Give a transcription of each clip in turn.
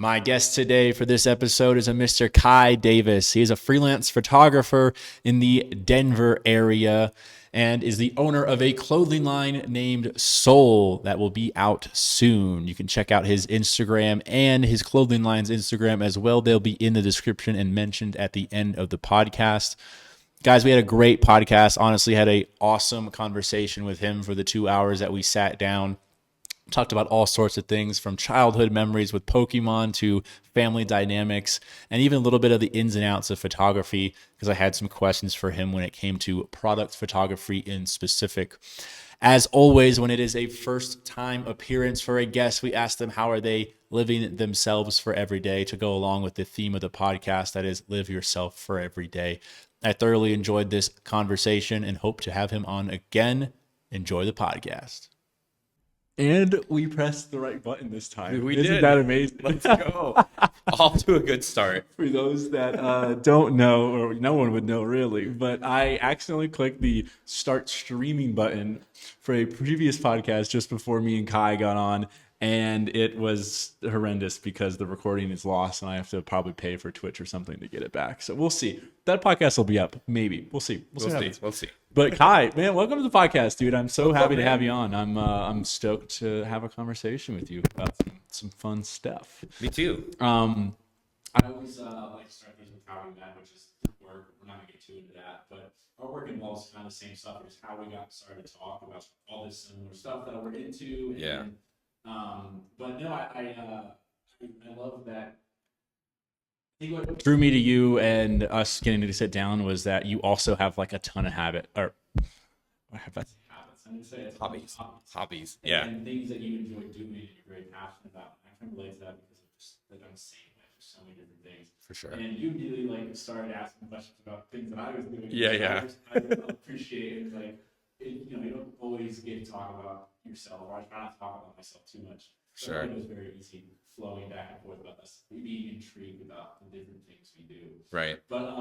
My guest today for this episode is a Mr. Kai Davis. He is a freelance photographer in the Denver area and is the owner of a clothing line named Soul that will be out soon. You can check out his Instagram and his clothing line's Instagram as well. They'll be in the description and mentioned at the end of the podcast. Guys, we had a great podcast. Honestly, had an awesome conversation with him for the 2 hours that we sat down. Talked about all sorts of things from childhood memories with Pokemon to family dynamics and even a little bit of the ins and outs of photography because I had some questions for him when it came to product photography in specific. As always, when it is a first time appearance for a guest, we ask them how are they living themselves for every day to go along with the theme of the podcast, that is live yourself for every day. I thoroughly enjoyed this conversation and hope to have him on again. Enjoy the podcast. And we pressed the right button this time. Isn't that amazing? Let's go. Off to a good start. For those that don't know, or no one would know really, but I accidentally clicked the start streaming button for a previous podcast just before me and Kai got on. And it was horrendous because the recording is lost and I have to probably pay for Twitch or something to get it back. So we'll see. That podcast will be up. Maybe. We'll see. We'll see. But Kai, man, welcome to the podcast, dude. I'm so happy to have you on. I'm stoked to have a conversation with you about some fun stuff. Me too. I always like to start things with how we met, which is work. We're not gonna get too into that, but our work involves kind of the same stuff. It's how we got started to talk about all this similar stuff that we're into. Yeah. But no, I love that. I think what drew me to you and us getting to sit down was that you also have like a ton of habits. I'm gonna say it's hobbies. Yeah. And things that you enjoy doing and you're very passionate about. And I can relate to that because I'm just like I'm the same way for so many different things. For sure. And you immediately like started asking questions about things that I was doing. Yeah. I appreciate it. Like you don't always get to talk about yourself, or I try not to talk about myself too much. So Sure. it was very easy flowing back and forth about us being intrigued about the different things we do. Right. But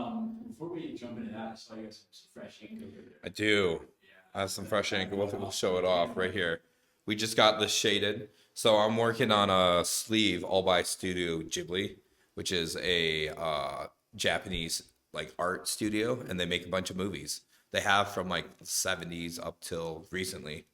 before we jump into that, I saw you got some fresh ink over there. I do. I have some fresh ink. We'll show it off right here. We just got this shaded. So I'm working on a sleeve all by Studio Ghibli, which is a Japanese like art studio, and they make a bunch of movies. They have from like the 70s up till recently.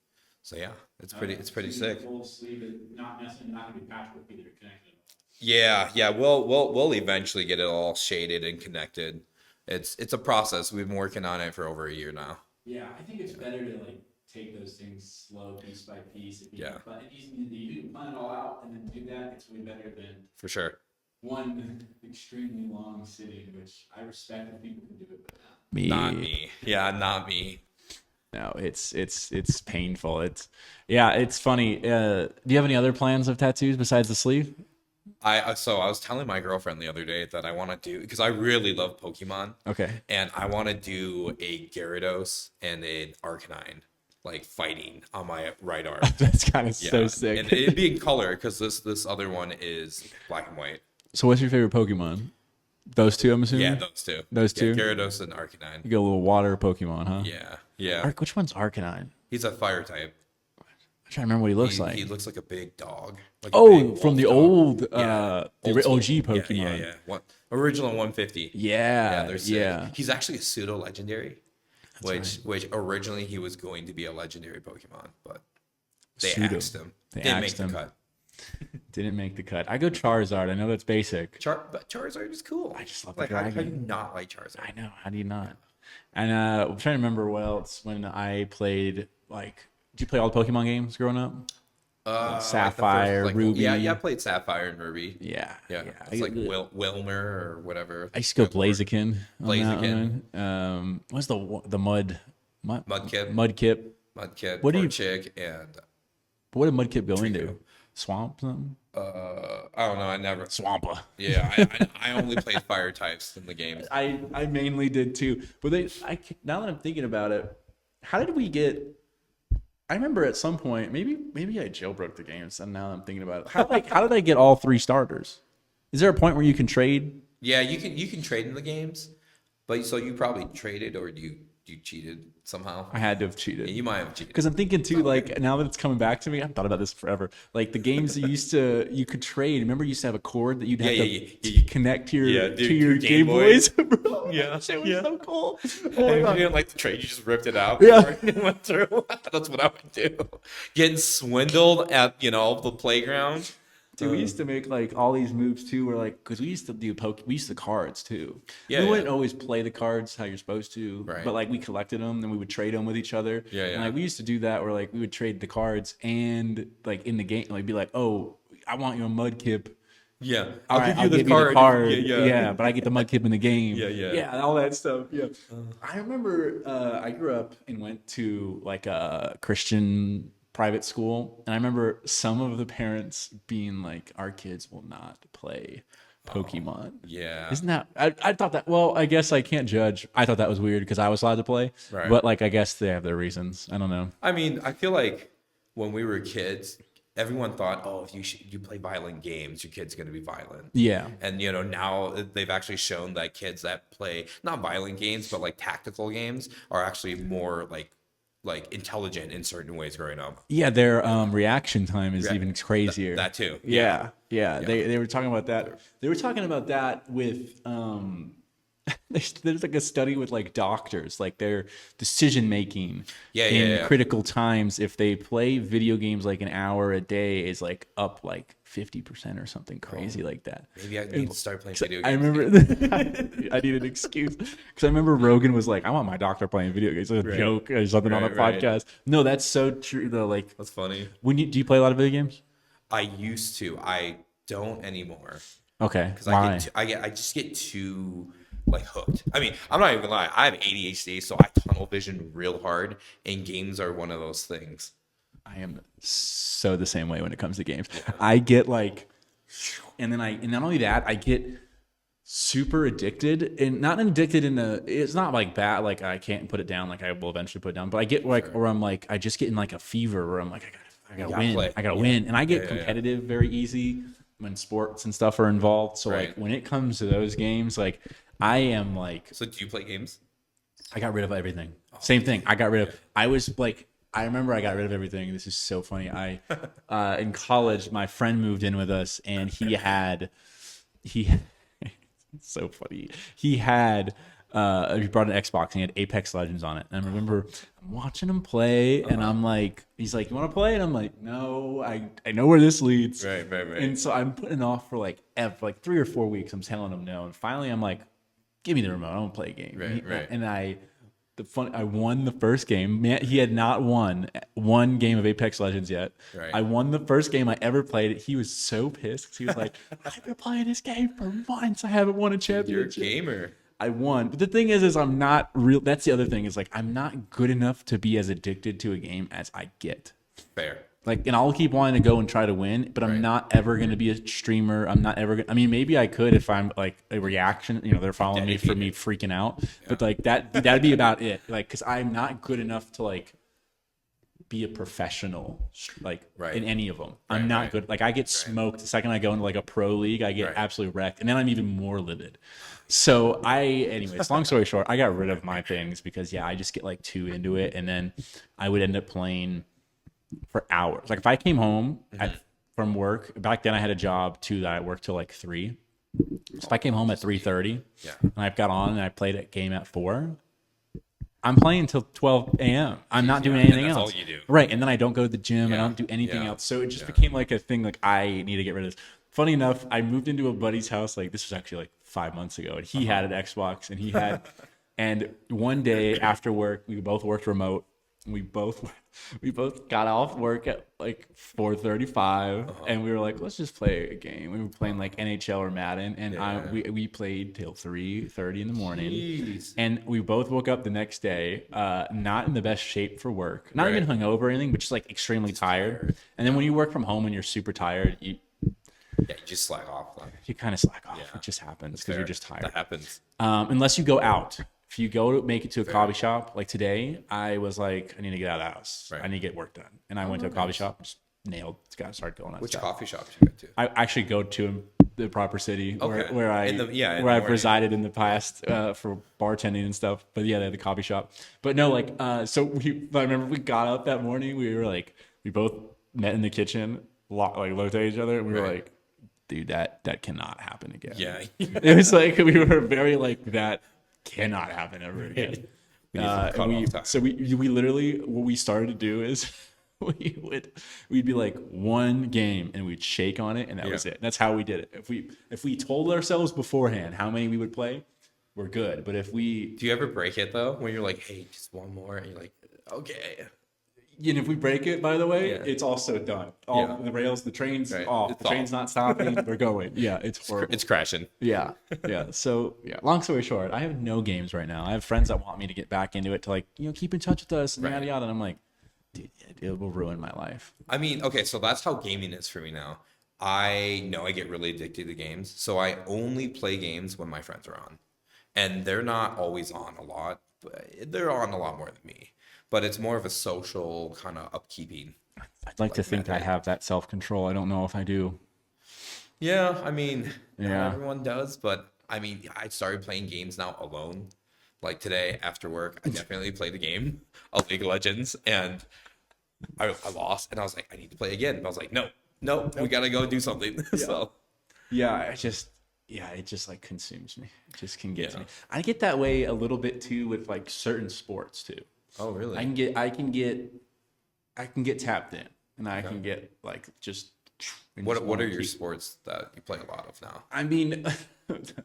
So yeah, it's pretty sick. Full sleeve, not necessarily not gonna be patchwork either, connected. Yeah. We'll eventually get it all shaded and connected. It's a process. We've been working on it for over a year now. Yeah, I think it's better to like take those things slow, piece by piece. If you plan it all out and then do that, it's way better than For sure. one extremely long sitting, which I respect if people can do it, but Not me. Yeah, not me. no, it's painful. It's funny. Do you have any other plans of tattoos besides the sleeve? So I was telling my girlfriend the other day that I want to do, because I really love Pokemon. Okay. And I want to do a Gyarados and an Arcanine, like fighting on my right arm. That's kind of so sick. And it'd be in color because this other one is black and white. So what's your favorite Pokemon? Those two, I'm assuming? Yeah, those two. Those two? Yeah, Gyarados and Arcanine. You got a little water Pokemon, huh? Yeah. Which one's Arcanine? He's a fire type. I'm trying to remember what he looks like. He looks like a big dog. Like from the old, old OG Pokemon. Yeah. Original 150. Yeah. They're sick. He's actually a pseudo legendary, which originally he was going to be a legendary Pokemon, but they axed him. Didn't make the cut. Didn't make the cut. I go Charizard. I know that's basic. But Charizard is cool. I just love like the dragon. how do you not like Charizard? I know. How do you not? And I'm trying to remember what else when I played. Like, did you play all the Pokemon games growing up? Sapphire, Ruby. Yeah, I played Sapphire and Ruby. Yeah. It's like Wilmer or whatever. I used to go Blaziken. What's the Mudkip? Chick, and what did Mudkip go into? Swamp something? I don't know. I never Swampa. Yeah, I only played fire types in the games. I mainly did too. But now that I'm thinking about it, how did we get? I remember at some point, maybe I jailbroke the games, and now I'm thinking about it. How did I get all three starters? Is there a point where you can trade? Yeah, you can trade in the games, but so you probably traded or you you cheated somehow? I had to have cheated. Yeah, you might have cheated. Because I'm thinking too, like now that it's coming back to me, I've thought about this forever. Like the games that you could trade. Remember, you used to have a cord that you'd have to connect to your Game Boys. Bro, Yeah, shit was so cool. And if you didn't like the trade, you just ripped it out. Yeah. Before it went through. That's what I would do. Getting swindled at the playground. Dude, we used to make like all these moves too, where like, because we used to do we used to cards too. Yeah, we wouldn't always play the cards how you're supposed to, Right. but like we collected them and we would trade them with each other. Yeah, And yeah. like we used to do that, where like we would trade the cards and like in the game, like be like, oh, I want you a Mudkip. Yeah, All right, I'll give you the card. Yeah, but I get the Mudkip in the game. Yeah, all that stuff. Yeah, I remember I grew up and went to like a Christian private school, and I remember some of the parents being like, "Our kids will not play Pokemon." Yeah. Isn't that? I thought that. Well, I guess I can't judge. I thought that was weird because I was allowed to play, Right. but like I guess they have their reasons. I don't know. I mean, I feel like when we were kids, everyone thought, oh, if you play violent games, your kid's going to be violent. Yeah. And now they've actually shown that kids that play not violent games but like tactical games are actually more like intelligent in certain ways growing up. Yeah, their reaction time is even crazier. That too. Yeah. They were talking about that. They were talking about that with there's like a study with like doctors, like their decision making in critical times. If they play video games like an hour a day, is like up like 50% or something crazy like that. Maybe I need to start playing video games. I remember I need an excuse because I remember Rogan was like, I want my doctor playing video games. It's a joke or something on a podcast. No, that's so true though. Like, that's funny. Do you play a lot of video games? I used to. I don't anymore. Okay. Because I just get too like hooked. I mean, I'm not even gonna lie. I have ADHD, so I tunnel vision real hard, and games are one of those things. I am so the same way when it comes to games. I get like, and not only that, I get super addicted, and not addicted it's not like bad, like I can't put it down, like I will eventually put it down, but I get like, or I'm like, I just get in like a fever where I'm like, I gotta win. I gotta win. And I get competitive very easy when sports and stuff are involved. So like when it comes to those games, like I am like. So do you play games? I got rid of everything. Same thing. I got rid of. I was like. I remember I got rid of everything. This is so funny. In college, my friend moved in with us, and he so funny. He brought an Xbox and he had Apex Legends on it. And I remember I'm watching him play, and I'm like, he's like, "You want to play?" And I'm like, "No, I know where this leads." Right. And so I'm putting off for like 3 or 4 weeks. I'm telling him no, and finally I'm like, "Give me the remote. I want to play a game." Right. And I won the first game. Man, he had not won one game of Apex Legends yet. Right. I won the first game I ever played. He was so pissed. He was like, I've been playing this game for months. I haven't won a championship. You're a gamer. I won. But the thing is I'm not real. That's the other thing, is like, I'm not good enough to be as addicted to a game as I get. Fair. Like, and I'll keep wanting to go and try to win, but I'm not ever going to be a streamer. I'm not ever going to, I mean, maybe I could if I'm like a reaction, they're following me for me freaking out, but like that'd be about it. Like, cause I'm not good enough to like be a professional, like in any of them. I'm not good. Like I get smoked the second I go into like a pro league, I get absolutely wrecked. And then I'm even more livid. So anyways, long story short, I got rid of my things because I just get like too into it. And then I would end up playing for hours. Like if I came home from work, back then I had a job too that I worked till like 3. So if I came home at 3:30 and I got on and I played a game at 4, I'm playing till 12 a.m. I'm not doing anything else. That's all you do. Right. And then I don't go to the gym. I don't do anything else. So it just became like a thing, like I need to get rid of this. Funny enough, I moved into a buddy's house, like this was actually like 5 months ago, and he had an Xbox, and he had and one day after work, we both worked remote. We both got off work at like 4:35, and we were like, let's just play a game. We were playing like NHL or Madden, and we played till 3:30 in the morning. Jeez. And we both woke up the next day, not in the best shape for work, not even hungover or anything, but just like extremely tired. And then when you work from home and you're super tired, you just slack off. You kind of slack off. It just happens because you're just tired. That happens. Unless you go out. If you go to make it to a coffee shop, like today, I was like, I need to get out of the house. I need to get work done. And I went to a coffee shop, just nailed. Got to start going on. Which coffee shop did you go to? I actually go to the proper city Okay. where I In the where I've morning. resided in the past for bartending and stuff. But yeah, they had the coffee shop. But no, like I remember we got up that morning. We both met in the kitchen, looked at each other, and we were Right. like, dude, that cannot happen again. Yeah. It was like we were very like that cannot happen ever again. We need some cutoff time. So we literally what we started to do is we'd be like one game and we'd shake on it and that was it. That's how we did it. If we told ourselves beforehand how many we would play, we're good. But if we Do you ever break it though? When you're like, hey, just one more, and you're like, okay. and if we break it, by the way, Yeah. it's also done. The rails, the train's Right. off. It's The train's not stopping. We're going. Yeah, it's horrible. It's crashing. Yeah. So yeah, long story short, I have no games right now. I have friends that want me to get back into it to like, keep in touch with us and yada yada. And I'm like, dude, it will ruin my life. I mean, okay, so that's how gaming is for me now. I know I get really addicted to games, so I only play games when my friends are on. And they're not always on a lot, but they're on a lot more than me. But it's more of a social kind of upkeeping. I'd like to think I have that self control. I don't know if I do. Yeah, I mean, Yeah. not everyone does, but I mean, I started playing games now alone. Like today after work, I definitely played a game of League of Legends, and I lost, and I was like, I need to play again. But I was like, no, we gotta go do something. So Yeah, it just like consumes me. It just can get to Yeah. me. I get that way a little bit too with like certain sports too. oh really? I can get tapped in, and I can get like just. and just What wanna are your keep- sports that you play a lot of now? I mean,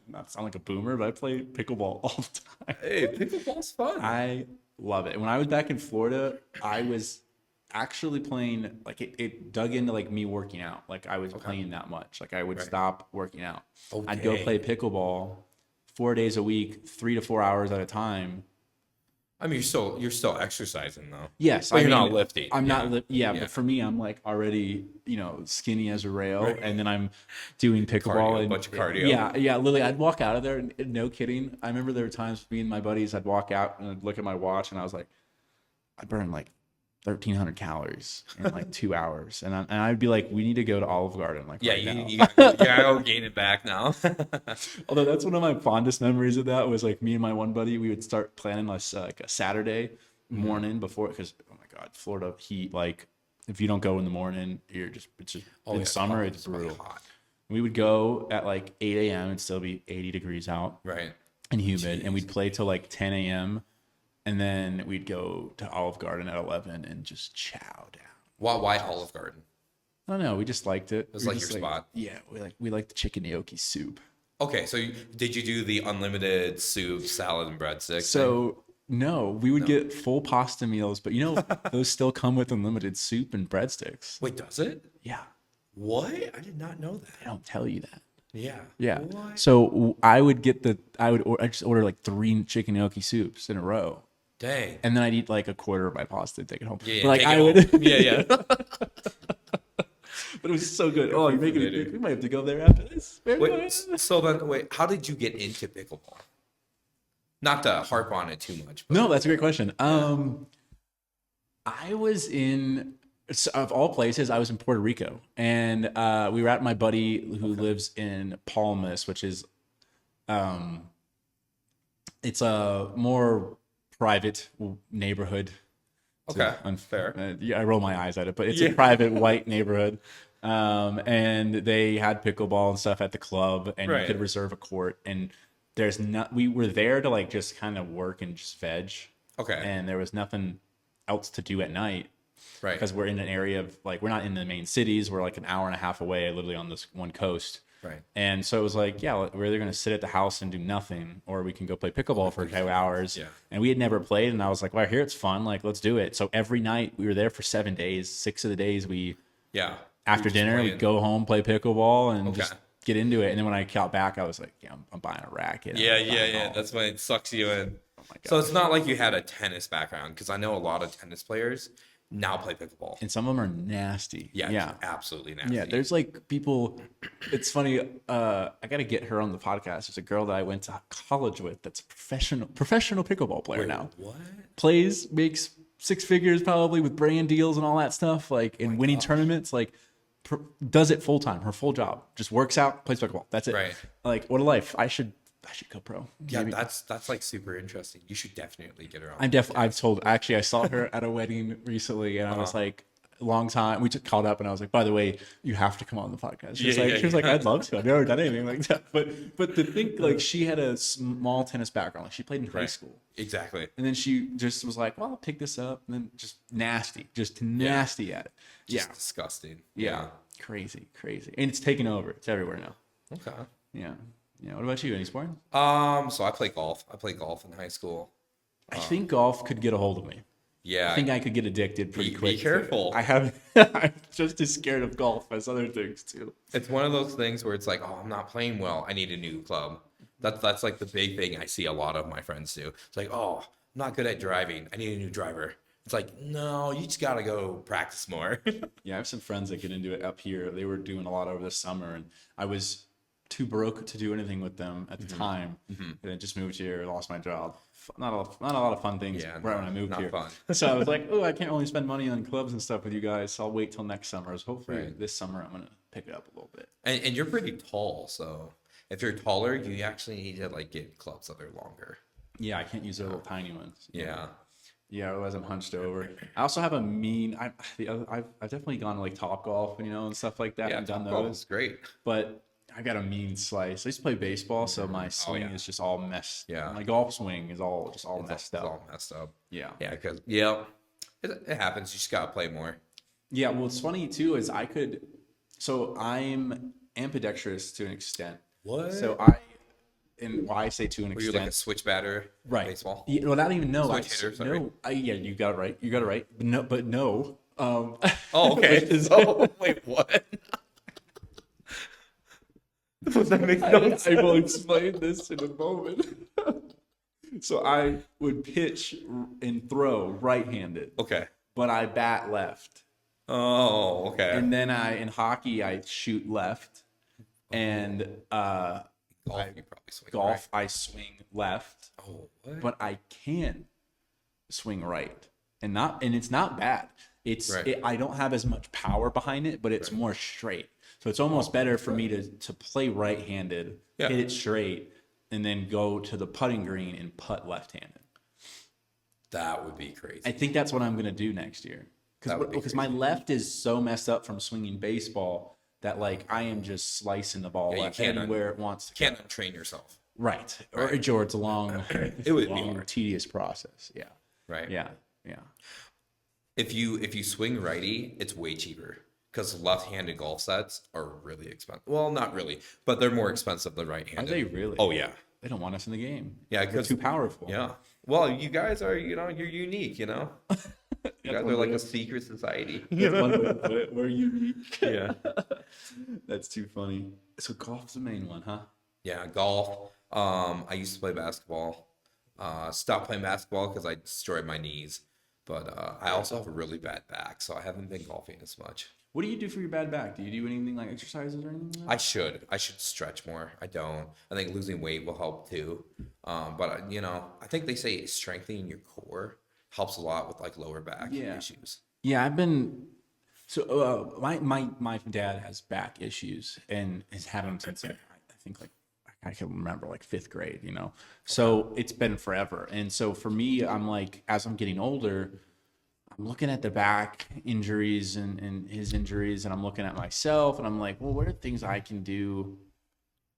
not sound like a boomer, but I play pickleball all the time. Hey, pickleball's fun. I love it. When I was back in Florida, I was actually playing like it dug into like me working out. Like I was playing that much. Like I would stop working out. I'd go Okay. play pickleball 4 days a week, 3 to 4 hours at a time. I mean, you're still exercising though. Yes, But I you're mean, not lifting. I'm Yeah. not. Yeah. But for me, I'm like already, skinny as a rail, and then I'm doing pickleball Cardio, and bunch of cardio. Yeah. Literally, I'd walk out of there, and no kidding. I remember there were times me and my buddies, I'd walk out and I'd look at my watch, and I was like, I burned like 1,300 calories in like 2 hours, and I'd be like, we need to go to Olive Garden, like Yeah, right now. you gotta go gain it back now. Although that's one of my fondest memories of that was like me and my one buddy, we would start planning like a Saturday morning before, because oh my god, Florida heat, like if you don't go in the morning, it's just in summer it's brutal. Hot. We would go at like 8 a.m. and still be 80 degrees out Right. and humid, and we'd play till like 10 a.m. and then we'd go to Olive Garden at 11 and just chow down. Why Olive Garden? I don't know, we just liked it. It was like your spot. Yeah, we like the chicken gnocchi soup. Okay, so did you do the unlimited soup, salad, and breadsticks? So no, we would get full pasta meals, but those still come with unlimited soup and breadsticks. wait, does it? Yeah, What? I did not know they that. don't tell you that. Yeah. Yeah. What? So I just order like 3 chicken gnocchi soups in a row, Dang. and then I'd eat like a quarter of my pasta and take it home. Yeah, But, like take I it would, home. Yeah. but it was so good. Oh, you're making Later. it. We might have to go there after this. Wait, so then, how did you get into pickleball? Not to harp on it too much. But No, that's a great question. I was of all places, I was in Puerto Rico, and we were at my buddy who lives in Palmas, which is, it's a more private neighborhood. Okay, Fair. Yeah, I roll my eyes at it, but it's a private white neighborhood. And they had pickleball and stuff at the club, and you Right. could reserve a court. And we were there to like just kind of work and just veg. Okay. And there was nothing else to do at night. Right. Because we're in an area of like, we're not in the main cities. We're like an hour and a half away, literally on this one coast. Right. And so it was like, yeah, we're either going to sit at the house and do nothing, or we can go play pickleball for 2 hours. Yeah. And we had never played. And I was like, well, here it's fun. Like, let's do it. So every night we were there for 7 days. 6 of the days Yeah. after Just dinner, playing. we'd go home, play pickleball, and Okay. just get into it. And then when I got back, I was like, yeah, I'm buying a racket. Yeah, I'm yeah, buying yeah. all- That's when it sucks you in. Oh my So God. it's not like you had a tennis background, because I know a lot of tennis players now play pickleball. And some of them are nasty. Yeah, Yeah. absolutely nasty. Yeah, there's like people. It's funny. I got to get her on the podcast. There's a girl that I went to college with that's a professional pickleball player Wait, now. what? Plays, makes 6 figures probably with brand deals and all that stuff. Like and winning tournaments. Like does it full time, her full job, just works out, plays basketball. That's it. Right. Like, what a life. I should go pro. Yeah, Maybe. that's like super interesting. You should definitely get her on. I've told, actually, I saw her at a wedding recently, and I was like, long time. We just called up, and I was like, by the way, you have to come on the podcast. She was like, I'd love to. I've never done anything like that. But to think, like, she had a small tennis background. Like, she played in high school. Exactly. And then she just was like, well, I'll pick this up. And then just nasty at it. Just disgusting. Yeah. Crazy. And it's taken over. It's everywhere now. Okay. Yeah. What about you? Any sport? So I play golf. I played golf in high school. I think golf could get a hold of me. Yeah. I think I could get addicted pretty quick. Be careful. I'm just as scared of golf as other things too. It's one of those things where it's like, oh, I'm not playing well. I need a new club. That's like the big thing I see a lot of my friends do. It's like, oh, I'm not good at driving. I need a new driver. It's like, no, you just gotta go practice more. Yeah, I have some friends that get into it up here. They were doing a lot over the summer, and I was too broke to do anything with them at the time. And I just moved here, lost my job. Not a lot of fun things right when I moved here. Fun. So I was like, oh, I can't really spend money on clubs and stuff with you guys. So I'll wait till next summer. So hopefully this summer I'm gonna pick it up a little bit. And you're pretty tall, so if you're taller, you actually need to like get clubs that are longer. Yeah, I can't use the little tiny ones. Yeah. Yeah, otherwise I'm hunched over. I also have a mean. I've definitely gone to like Top Golf, and stuff like that. Yeah, and done Top Golf those. is great. But I got a mean slice. I used to play baseball, so my swing is just all messed. Yeah. My golf swing is all messed up. It's all messed up. Yeah. Yeah, because it happens. You just gotta play more. Yeah. Well, what's funny too is so I'm ambidextrous to an extent. What? So and why I say to an Were you extent. like a switch batter? Right. Baseball. Yeah, well, I don't even know. Switch hitter, sorry. No. Yeah, you got it right. But no. Oh, okay. So wait, what? Does that make no sense? I will explain this in a moment. So I would pitch and throw right-handed, Okay. but I bat left. Oh, okay. And then in hockey I shoot left, and Golf, you probably swing golf I swing left, right. Oh, what? but I can swing right, and it's not bad. I don't have as much power behind it, but it's more straight. So it's almost better for me to play right-handed, hit it straight, and then go to the putting green and putt left-handed. That would be crazy. I think that's what I'm going to do next year. Because my left is so messed up from swinging baseball that like I am just slicing the ball left anywhere it wants to. Can't untrain yourself. Right. Or it's a long, It would be hard. tedious process. Yeah. Right. Yeah. If you swing righty, it's way cheaper because left-handed golf sets are really expensive. Well, not really, but they're more expensive than right-handed. Are they really? Oh yeah. They don't want us in the game. Yeah, they're too powerful. Yeah. Well, you guys are, you're unique, You guys are like a secret society. We're unique. Yeah. That's too funny. So golf's the main one, huh? Yeah, golf. I used to play basketball. Stopped playing basketball because I destroyed my knees. But I also have a really bad back, so I haven't been golfing as much. What do you do for your bad back? Do you do anything like exercises or anything like that? I should stretch more. I don't. I think losing weight will help too. But I think they say strengthening your core helps a lot with like lower back issues. Yeah, I've been. So my dad has back issues and has had them since I think like I can remember like fifth grade. So it's been forever. And so for me, I'm like as I'm getting older, I'm looking at the back injuries and his injuries, and I'm looking at myself, and I'm like, well, what are things I can do?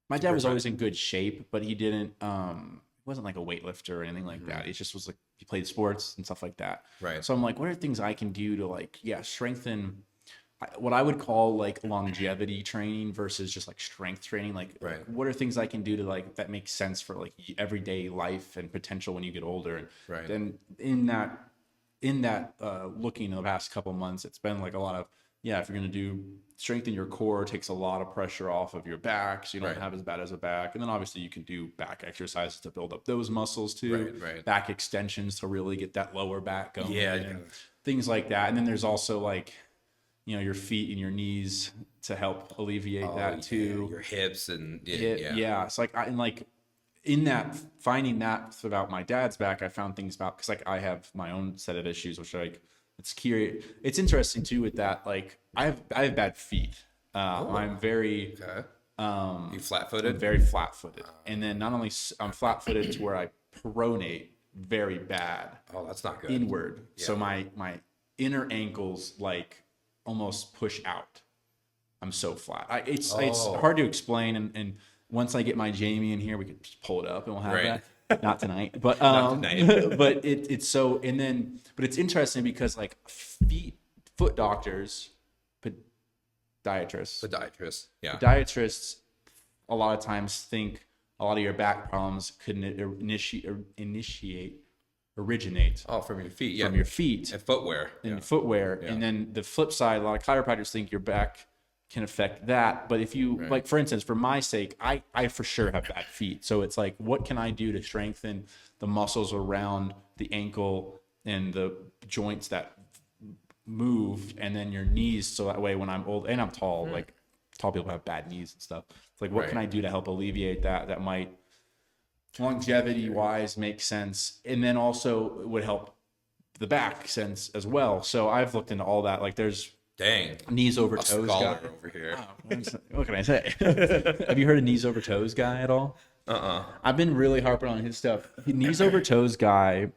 My dad was always in good shape, but he didn't. He wasn't like a weightlifter or anything like that. He just was like he played sports and stuff like that. Right. So I'm like, what are things I can do to like strengthen what I would call like longevity training versus just like strength training. Like what are things I can do to like that makes sense for like everyday life and potential when you get older? And then in that looking in the past couple months, it's been like a lot of if you're going to strengthen your core, it takes a lot of pressure off of your back, so you don't have as bad as a back. And then obviously you can do back exercises to build up those muscles too, back extensions to really get that lower back going, and things like that. And then there's also like your feet and your knees to help alleviate that too. Your hips and It's like in that finding that about my dad's back, I found things about because like I have my own set of issues, which like it's curious. It's interesting too with that. Like I have bad feet. I'm very Okay. You I'm flat-footed? very flat-footed, and then not only I'm flat-footed to where I pronate very bad Oh, that's not good. inward. Yeah. So my inner ankles like almost push out. I'm so flat. It's hard to explain, and once I get my Jamie in here, we could just pull it up and we'll have Right. that. Not tonight, but tonight. but it's so, and then but it's interesting because like foot doctors, podiatrists, Podiatrist. Yeah. podiatrists a lot of times think a lot of your back problems could originate Oh, from your feet. Yeah. from your feet And footwear. and footwear. Yeah. And then the flip side, a lot of chiropractors think your back can affect that. But if you, like, for instance, for my sake, I for sure have bad feet. So it's like, what can I do to strengthen the muscles around the ankle and the joints that move, and then your knees, so that way when I'm old and I'm tall, like tall people have bad knees and stuff. It's like, what can I do to help alleviate that? That might longevity wise make sense, and then also would help the back sense as well. So I've looked into all that. Like there's Dang. knees over A toes scholar guy. over here. What can I say? Have you heard of knees over toes guy at all? I've been really harping on his stuff. Knees over toes guy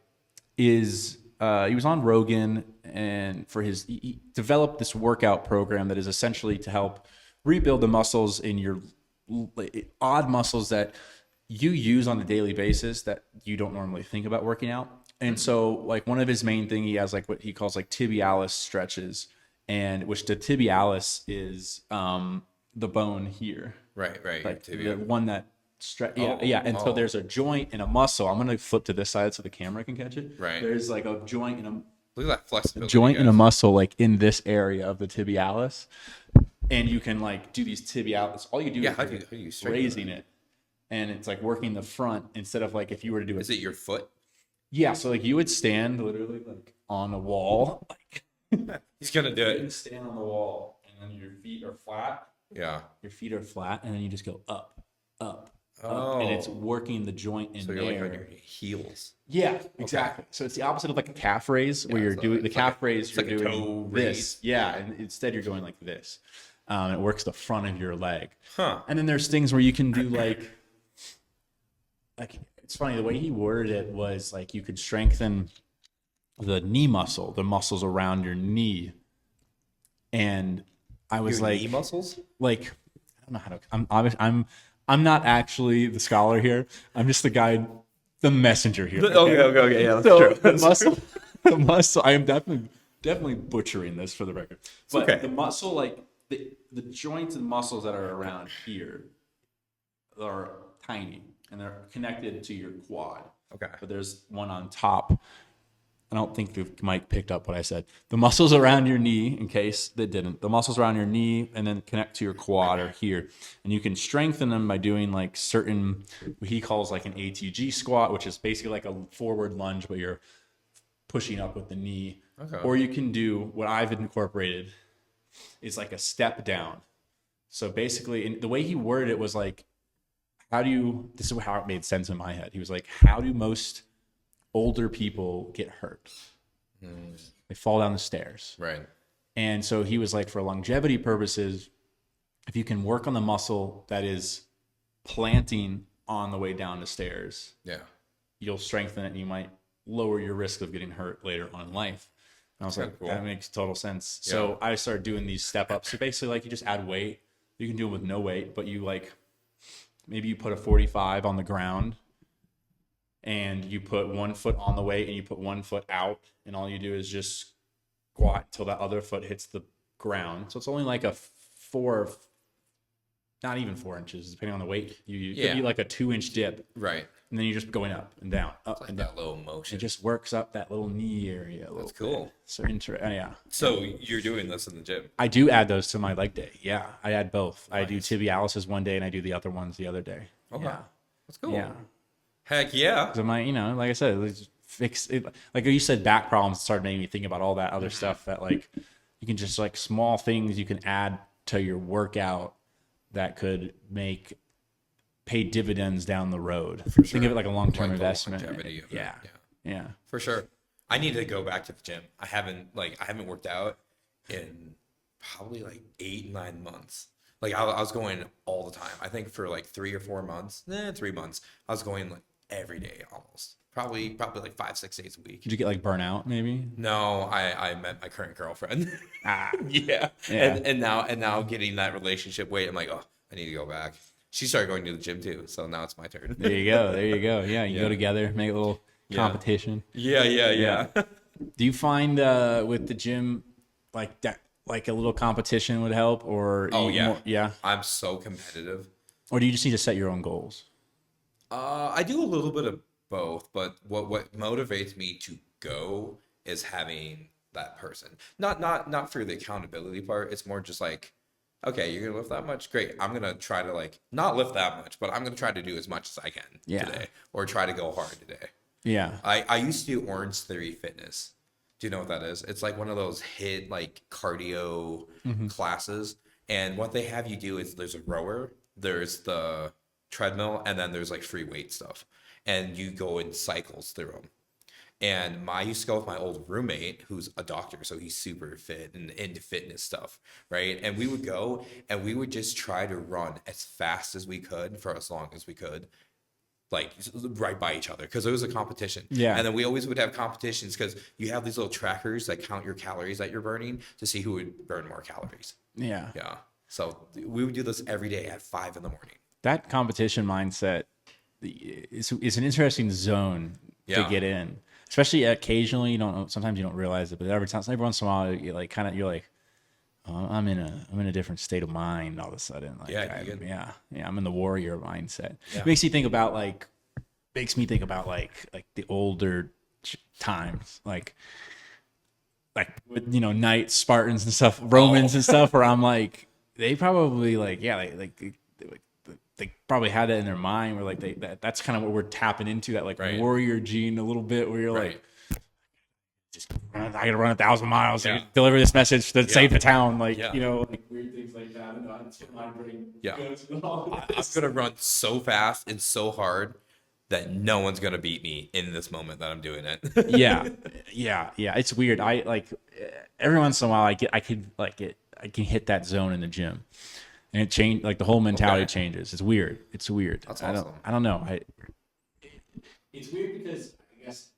is he was on Rogan, and for he developed this workout program that is essentially to help rebuild the muscles in your odd muscles that you use on a daily basis that you don't normally think about working out. And so like one of his main thing, he has like what he calls like tibialis stretches, and which the tibialis is the bone here. Right. Like Tibia. the one that and so there's a joint and a muscle. I'm gonna flip to this side so the camera can catch it. Right. There's like a joint and Look at that flexibility. joint and a guys. muscle like in this area of the tibialis, and you can like do these tibialis. All you do Yeah, how is do you straighten raising it, and it's like working the front instead of like if you were to do Is it your foot? Yeah, so like you would stand literally like on a wall, like He's gonna do you it. stand on the wall, and then your feet are flat. Yeah. Your feet are flat, and then you just go up, up. Oh. And it's working the joint in So you're there. like on your heels. Yeah, exactly. So it's the opposite of like a calf raise, where you're so doing the it's like calf a- raise. it's You're like a doing toe this, raise. yeah, and instead you're going like this. It works the front of your leg. Huh. And then there's things where you can do like it's funny the way he worded it was like you could strengthen the knee muscle, the muscles around your knee, and I was Your like, knee muscles? like I don't know how to. I'm not actually the scholar here. I'm just the guy, the messenger here. Okay. Yeah, that's So true. the muscle. I am definitely butchering this for the record. But okay. the muscle, like the joints and muscles that are around here, are tiny and they're connected to your quad. Okay. But there's one on top. I don't think the mic picked up what I said. The muscles around your knee, in case they didn't, the muscles around your knee and then connect to your quad are here. And you can strengthen them by doing like certain, what he calls like an ATG squat, which is basically like a forward lunge, but you're pushing up with the knee. Okay. Or you can do what I've incorporated is like a step down. So basically, and the way he worded it was like, this is how it made sense in my head. He was like, how do most older people get hurt? They fall down the stairs. Right. And so he was like, for longevity purposes, if you can work on the muscle that is planting on the way down the stairs, Yeah. you'll strengthen it and you might lower your risk of getting hurt later on in life. And I was like, cool. that makes total sense. So I started doing these step ups. So basically, like, you just add weight. You can do it with no weight, but you like, maybe you put a 45 on the ground and you put 1 foot on the weight and you put 1 foot out, and all you do is just squat till that other foot hits the ground. So it's only like not even 4 inches, depending on the weight. You could be like a 2-inch dip, Right. and then you're just going up and down, up Like and down. that little motion. It just works up that little knee area. That's cool. So yeah. So you're doing this in the gym. I do add those to my leg day. Yeah, I add both. Nice. I do tibialis one day and I do the other ones the other day. Okay. Yeah. That's cool. Yeah. Heck yeah. So like I said, let's fix it. Like you said, back problems started making me think about all that other stuff that like you can just like small things you can add to your workout that could pay dividends down the road. For sure. Think of it like a long-term Like the investment. longevity of it. Yeah. For sure. I need to go back to the gym. I haven't worked out in probably like 8, 9 months. Like I was going all the time. I think for like 3 or 4 months, 3 months, I was going like every day almost. Probably like 5, 6 days a week. Did you get like burnout maybe? No, I met my current girlfriend. Ah, Yeah. yeah. And now getting that relationship weight, I'm like, oh, I need to go back. She started going to the gym too, so now it's my turn. There you go. There you go. Yeah, you go Yeah. together, make a little Yeah. competition. Yeah, yeah, Yeah. yeah. Do you find with the gym like that, like a little competition would help, or Oh yeah. yeah, I'm so competitive. or do you just need to set your own goals? I do a little bit of both, but what motivates me to go is having that person. Not for the accountability part. It's more just like, okay, you're gonna lift that much? Great. I'm gonna try to like not lift that much, but I'm gonna try to do as much as I can Yeah. today, or try to go hard today. Yeah. I used to do Orange Theory Fitness. Do you know what that is? It's like one of those hit like cardio classes. And what they have you do is there's a rower, there's the treadmill, and then there's like free weight stuff. And you go in cycles through them. And I used to go with my old roommate who's a doctor, so he's super fit and into fitness stuff, right? And we would go and we would just try to run as fast as we could for as long as we could, like right by each other, because it was a competition. Yeah. And then we always would have competitions because you have these little trackers that count your calories that you're burning to see who would burn more calories. Yeah. Yeah. So we would do this every day at 5 in the morning. That competition mindset is an interesting zone to Yeah. get in, especially occasionally. You don't know, sometimes you don't realize it, but every once in a while, you're like, oh, I'm in a different state of mind all of a sudden. Like, Yeah, you get- I'm in the warrior mindset. Yeah. Makes me think about like the older times, like with knights, Spartans and stuff, Romans and stuff, where I'm like, they probably they probably had that in their mind, where like that's kind of what we're tapping into, that like Right. warrior gene a little bit, where you're Right. like, I gotta run 1,000 miles, Yeah. like, deliver this message to save the town, like Yeah. like weird things like that. And that's what my brain Yeah. goes with all of I'm this. gonna run so fast and so hard that no one's gonna beat me in this moment that I'm doing it. yeah. It's weird. I like every once in a while I can hit that zone in the gym, and it changed. Like the whole mentality Okay. changes. It's weird. That's I awesome. don't know. It's weird because I guess,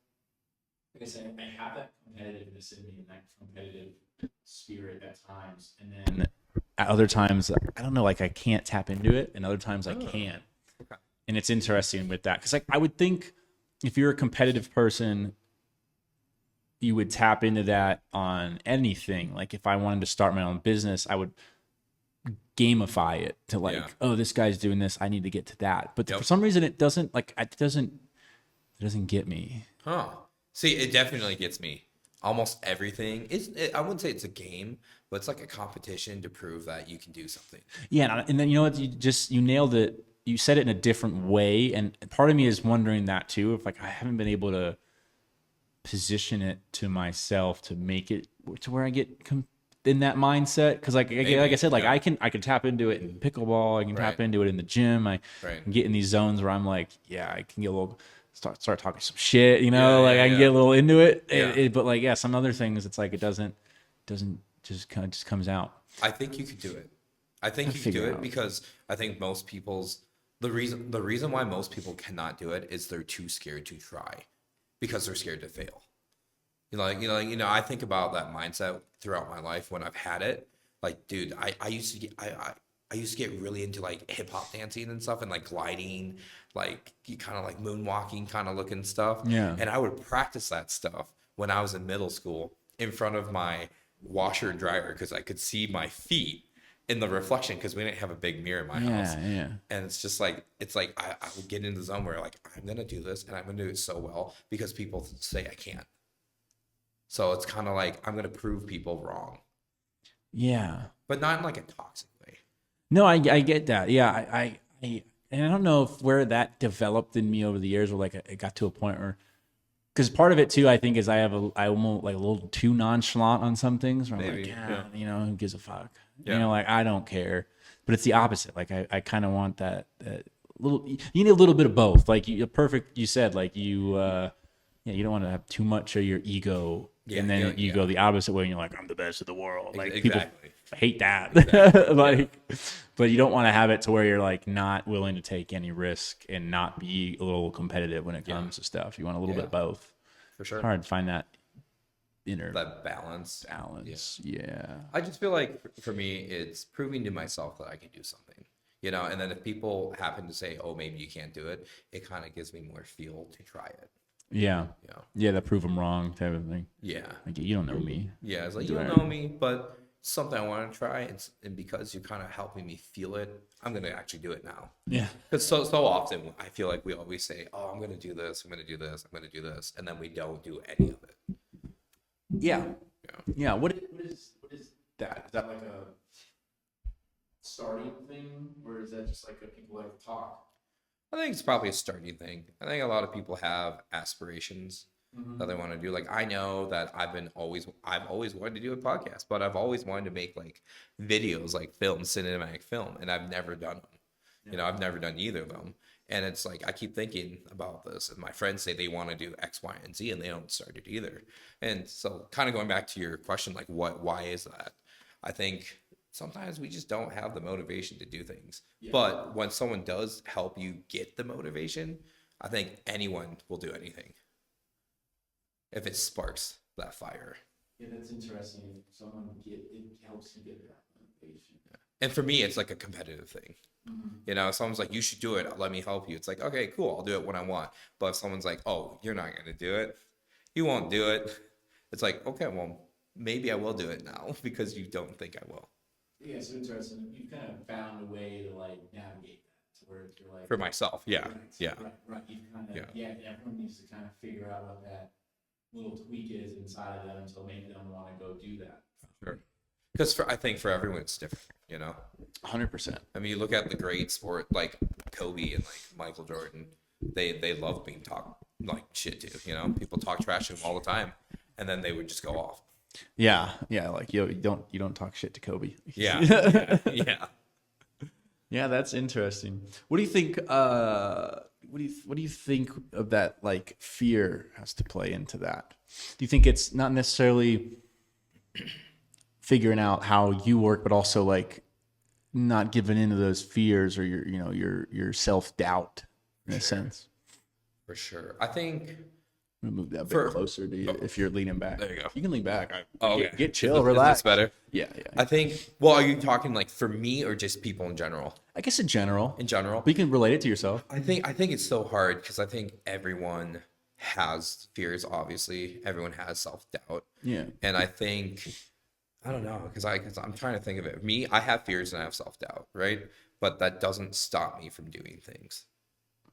like I said, I have that competitiveness in me and that competitive spirit at times, and then at other times I don't know. Like I can't tap into it, and other times I can. Okay. And it's interesting with that because like I would think if you're a competitive person, you would tap into that on anything. Like if I wanted to start my own business, I would gamify it to like, Yeah. oh, this guy's doing this, I need to get to that. But Yep. for some reason, it doesn't get me. Huh. See, it definitely gets me. Almost everything. I wouldn't say it's a game, but it's like a competition to prove that you can do something. Yeah, and then you know what? You nailed it. You said it in a different way, and part of me is wondering that too. If like I haven't been able to position it to myself to make it to where I get in that mindset, because like I said, like yeah. I can tap into it in pickleball. I can tap Right. into it in the gym. I Right. can get in these zones where I'm like, yeah, I can get a little start talking some shit. Yeah, like yeah, I can yeah. get a little into it. Yeah. But like some other things, it's like it doesn't just kind of just comes out. I think you could do it. I think you could figure do it it out. because I think most people's the reason why most people cannot do it is they're too scared to try because they're scared to fail. I think about that mindset throughout my life when I've had it. Like, dude, I used to get really into like hip hop dancing and stuff and like gliding, like kind of like moonwalking kind of looking stuff. Yeah. And I would practice that stuff when I was in middle school in front of my washer and dryer because I could see my feet in the reflection because we didn't have a big mirror in my house. Yeah. And it's like I would get into the zone where like I'm gonna do this and I'm gonna do it so well because people say I can't. So it's kind of like I'm gonna prove people wrong, Yeah. but not in like a toxic way. No, I get that. Yeah, I and I don't know if where that developed in me over the years, where like it got to a point where, because part of it too, I think, is I almost like a little too nonchalant on some things. Where I'm Maybe, like, yeah. who gives a fuck? Yeah. Like I don't care. But it's the opposite. Like I kind of want that little. You need a little bit of both. Like you said, like you Yeah, you don't want to have too much of your ego, Yeah, and then yeah, you yeah. go the opposite way, and you're like, I'm the best of the world. Like people Exactly. hate that. Exactly. Like, but you don't want to have it to where you're like not willing to take any risk and not be a little competitive when it comes to stuff. You want a little bit of both. For sure. It's hard to find that inner That balance. balance. Yeah. I just feel like for me, it's proving to myself that I can do something, you know. And then if people happen to say, "Oh, maybe you can't do it," it kind of gives me more fuel to try it. Yeah. You know? Yeah. That prove them wrong type of thing. Yeah, Like, you don't know me. yeah. It's like Do you don't I- know me, but it's something I want to try, and because you're kind of helping me feel it, I'm gonna actually do it now. Yeah. Because so often I feel like we always say, "Oh, I'm gonna do this, I'm gonna do this, I'm gonna do this," and then we don't do any of it. Yeah. Yeah. Yeah. What is that? Is that like a starting thing, or is that just like a people like to talk? I think it's probably a starting thing. I think a lot of people have aspirations that they want to do. Like I know that I've always wanted to do a podcast, but I've always wanted to make like videos, like film, cinematic film, and I've never done them. You know, I've never done either of them. And it's like I keep thinking about this, and my friends say they want to do X, Y, and Z, and they don't start it either. And so, kind of going back to your question, like, why is that? I think sometimes we just don't have the motivation to do things. But when someone does help you get the motivation, I think anyone will do anything if it sparks that fire. Yeah, that's interesting. If someone helps you get that motivation. And for me, it's like a competitive thing. You know, if someone's like, you should do it, let me help you. It's like, okay, cool, I'll do it when I want. But if someone's like, oh, you're not going to do it, you won't do it. It's like, okay, well, maybe I will do it now because you don't think I will. Yeah, so interesting. You've kind of found a way to like navigate that to where you're like For myself, yeah, right, yeah. Right. You kind of everyone needs to kind of figure out what that little tweak is inside of them to make them want to go do that. Sure. Because I think for everyone it's different, you know. 100%. I mean, you look at the great sport like Kobe and like Michael Jordan. They love being talked like shit to, you know. People talk trash to them all the time, and then they would just go off. Yeah, like you don't talk shit to Kobe. Yeah, yeah. Yeah, that's interesting. What do you think? What do you think of that? Like fear has to play into that. Do you think it's not necessarily figuring out how you work, but also like not giving into those fears or your self-doubt in a sense? For sure. I think I'm gonna move that bit closer to you if you're leaning back. There you go. You can lean back. okay. Get chill, Is relax. this better? Yeah. I think. Well, are you talking like for me or just people in general? I guess in general. In general, But you can relate it to yourself. I think it's so hard because I think everyone has fears. Obviously, everyone has self-doubt. Yeah. And I think I don't know because I'm trying to think of it. Me, I have fears and I have self-doubt, right? But that doesn't stop me from doing things.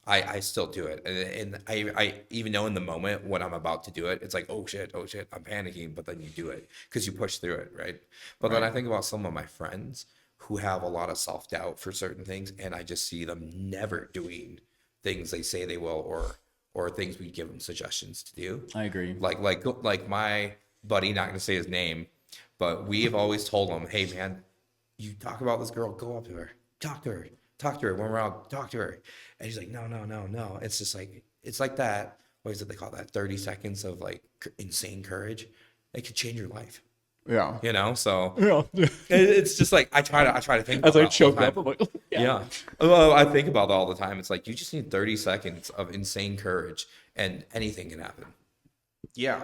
I still do it, and I even know in the moment when I'm about to do it, it's like oh shit, I'm panicking, but then you do it because you push through it, right? But then I think about some of my friends who have a lot of self-doubt for certain things, and I just see them never doing things they say they will, or things we give them suggestions to do. I agree. Like my buddy, not gonna say his name, but we have always told him, hey man, you talk about this girl, go up to her, talk to her when we're out, talk to her. And he's like, no. It's just like, it's like that. What is it they call that? 30 seconds of like insane courage. It could change your life. Yeah. You know? So Yeah. it's just like, I try to think about As I that all choke the up, I'm time. like, Yeah. Well, I think about that all the time. It's like, you just need 30 seconds of insane courage and anything can happen. Yeah.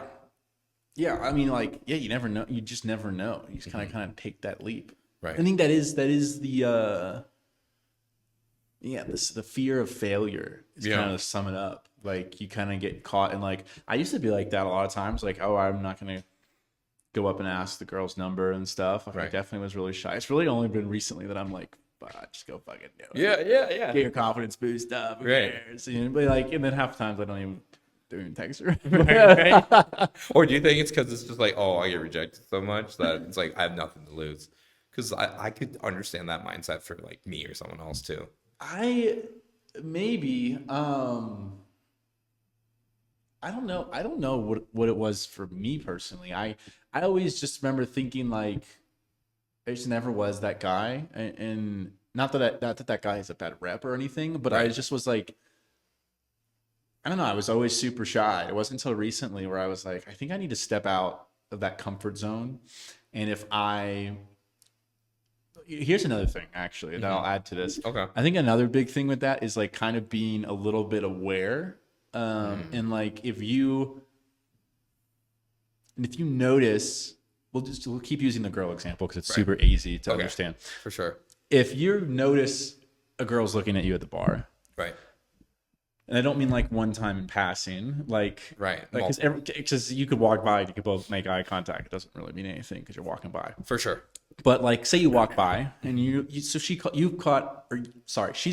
Yeah. I mean, like, yeah, you never know. You just never know. You just kind of take that leap. Right. I think that is the the fear of failure is kind of to sum it up. Like you kind of get caught in like, I used to be like that a lot of times. Like, oh, I'm not going to go up and ask the girl's number and stuff. I definitely was really shy. It's really only been recently that I'm like, just go fucking do it. Yeah. Get your confidence boost up. Who cares? But like, and then half the times I don't even text her. Right. Or do you think it's because it's just like, oh, I get rejected so much that it's like I have nothing to lose? Because I could understand that mindset for like me or someone else too. Maybe I don't know what it was for me personally. I always just remember thinking like I just never was that guy, and not that that guy is a bad rep or anything, but I just was like I don't know. I was always super shy. It wasn't until recently where I was like, I think I need to step out of that comfort zone. And here's another thing actually that I'll add to this. Okay. I think another big thing with that is like kind of being a little bit aware. And like if you notice, we'll keep using the girl example because it's super easy to understand. For sure. If you notice a girl's looking at you at the bar, Right. and I don't mean like one time in passing, like Right. because you could walk by and you could both make eye contact. It doesn't really mean anything because you're walking by. For sure. But like, say you walk by and she's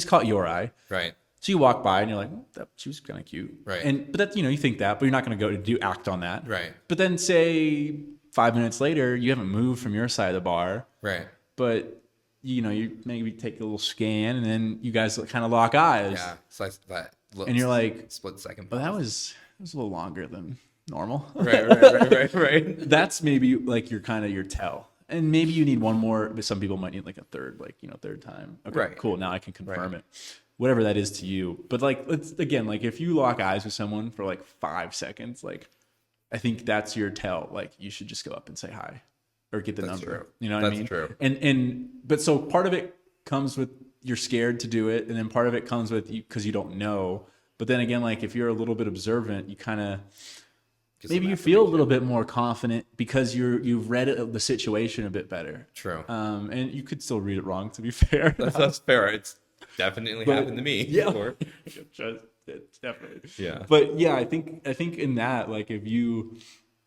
caught your eye. Right. So you walk by and you're like, she was kind of cute. Right. But that's, you think that, but you're not going to go act on that. Right. But then say 5 minutes later, you haven't moved from your side of the bar. Right. But you maybe take a little scan and then you guys kind of lock eyes. Yeah. It's like that. And you're like, split second. well, that was a little longer than normal. Right. That's maybe like your tell. And maybe you need one more, but some people might need like a third, third time. Okay, Right. Cool. Now I can confirm it. Whatever that is to you. But like, if you lock eyes with someone for like 5 seconds, like I think that's your tell. Like you should just go up and say hi or get the number. True. You know what I mean? That's true. But so part of it comes with you're scared to do it. And then part of it comes with you because you don't know. But then again, like if you're a little bit observant, you kind of, maybe you feel a little bit more confident because you've read the situation a bit better. True. And you could still read it wrong, to be fair. That's fair. It's definitely happened to me. Yeah. Before. It's definitely. Yeah. But yeah, I think in that, like if you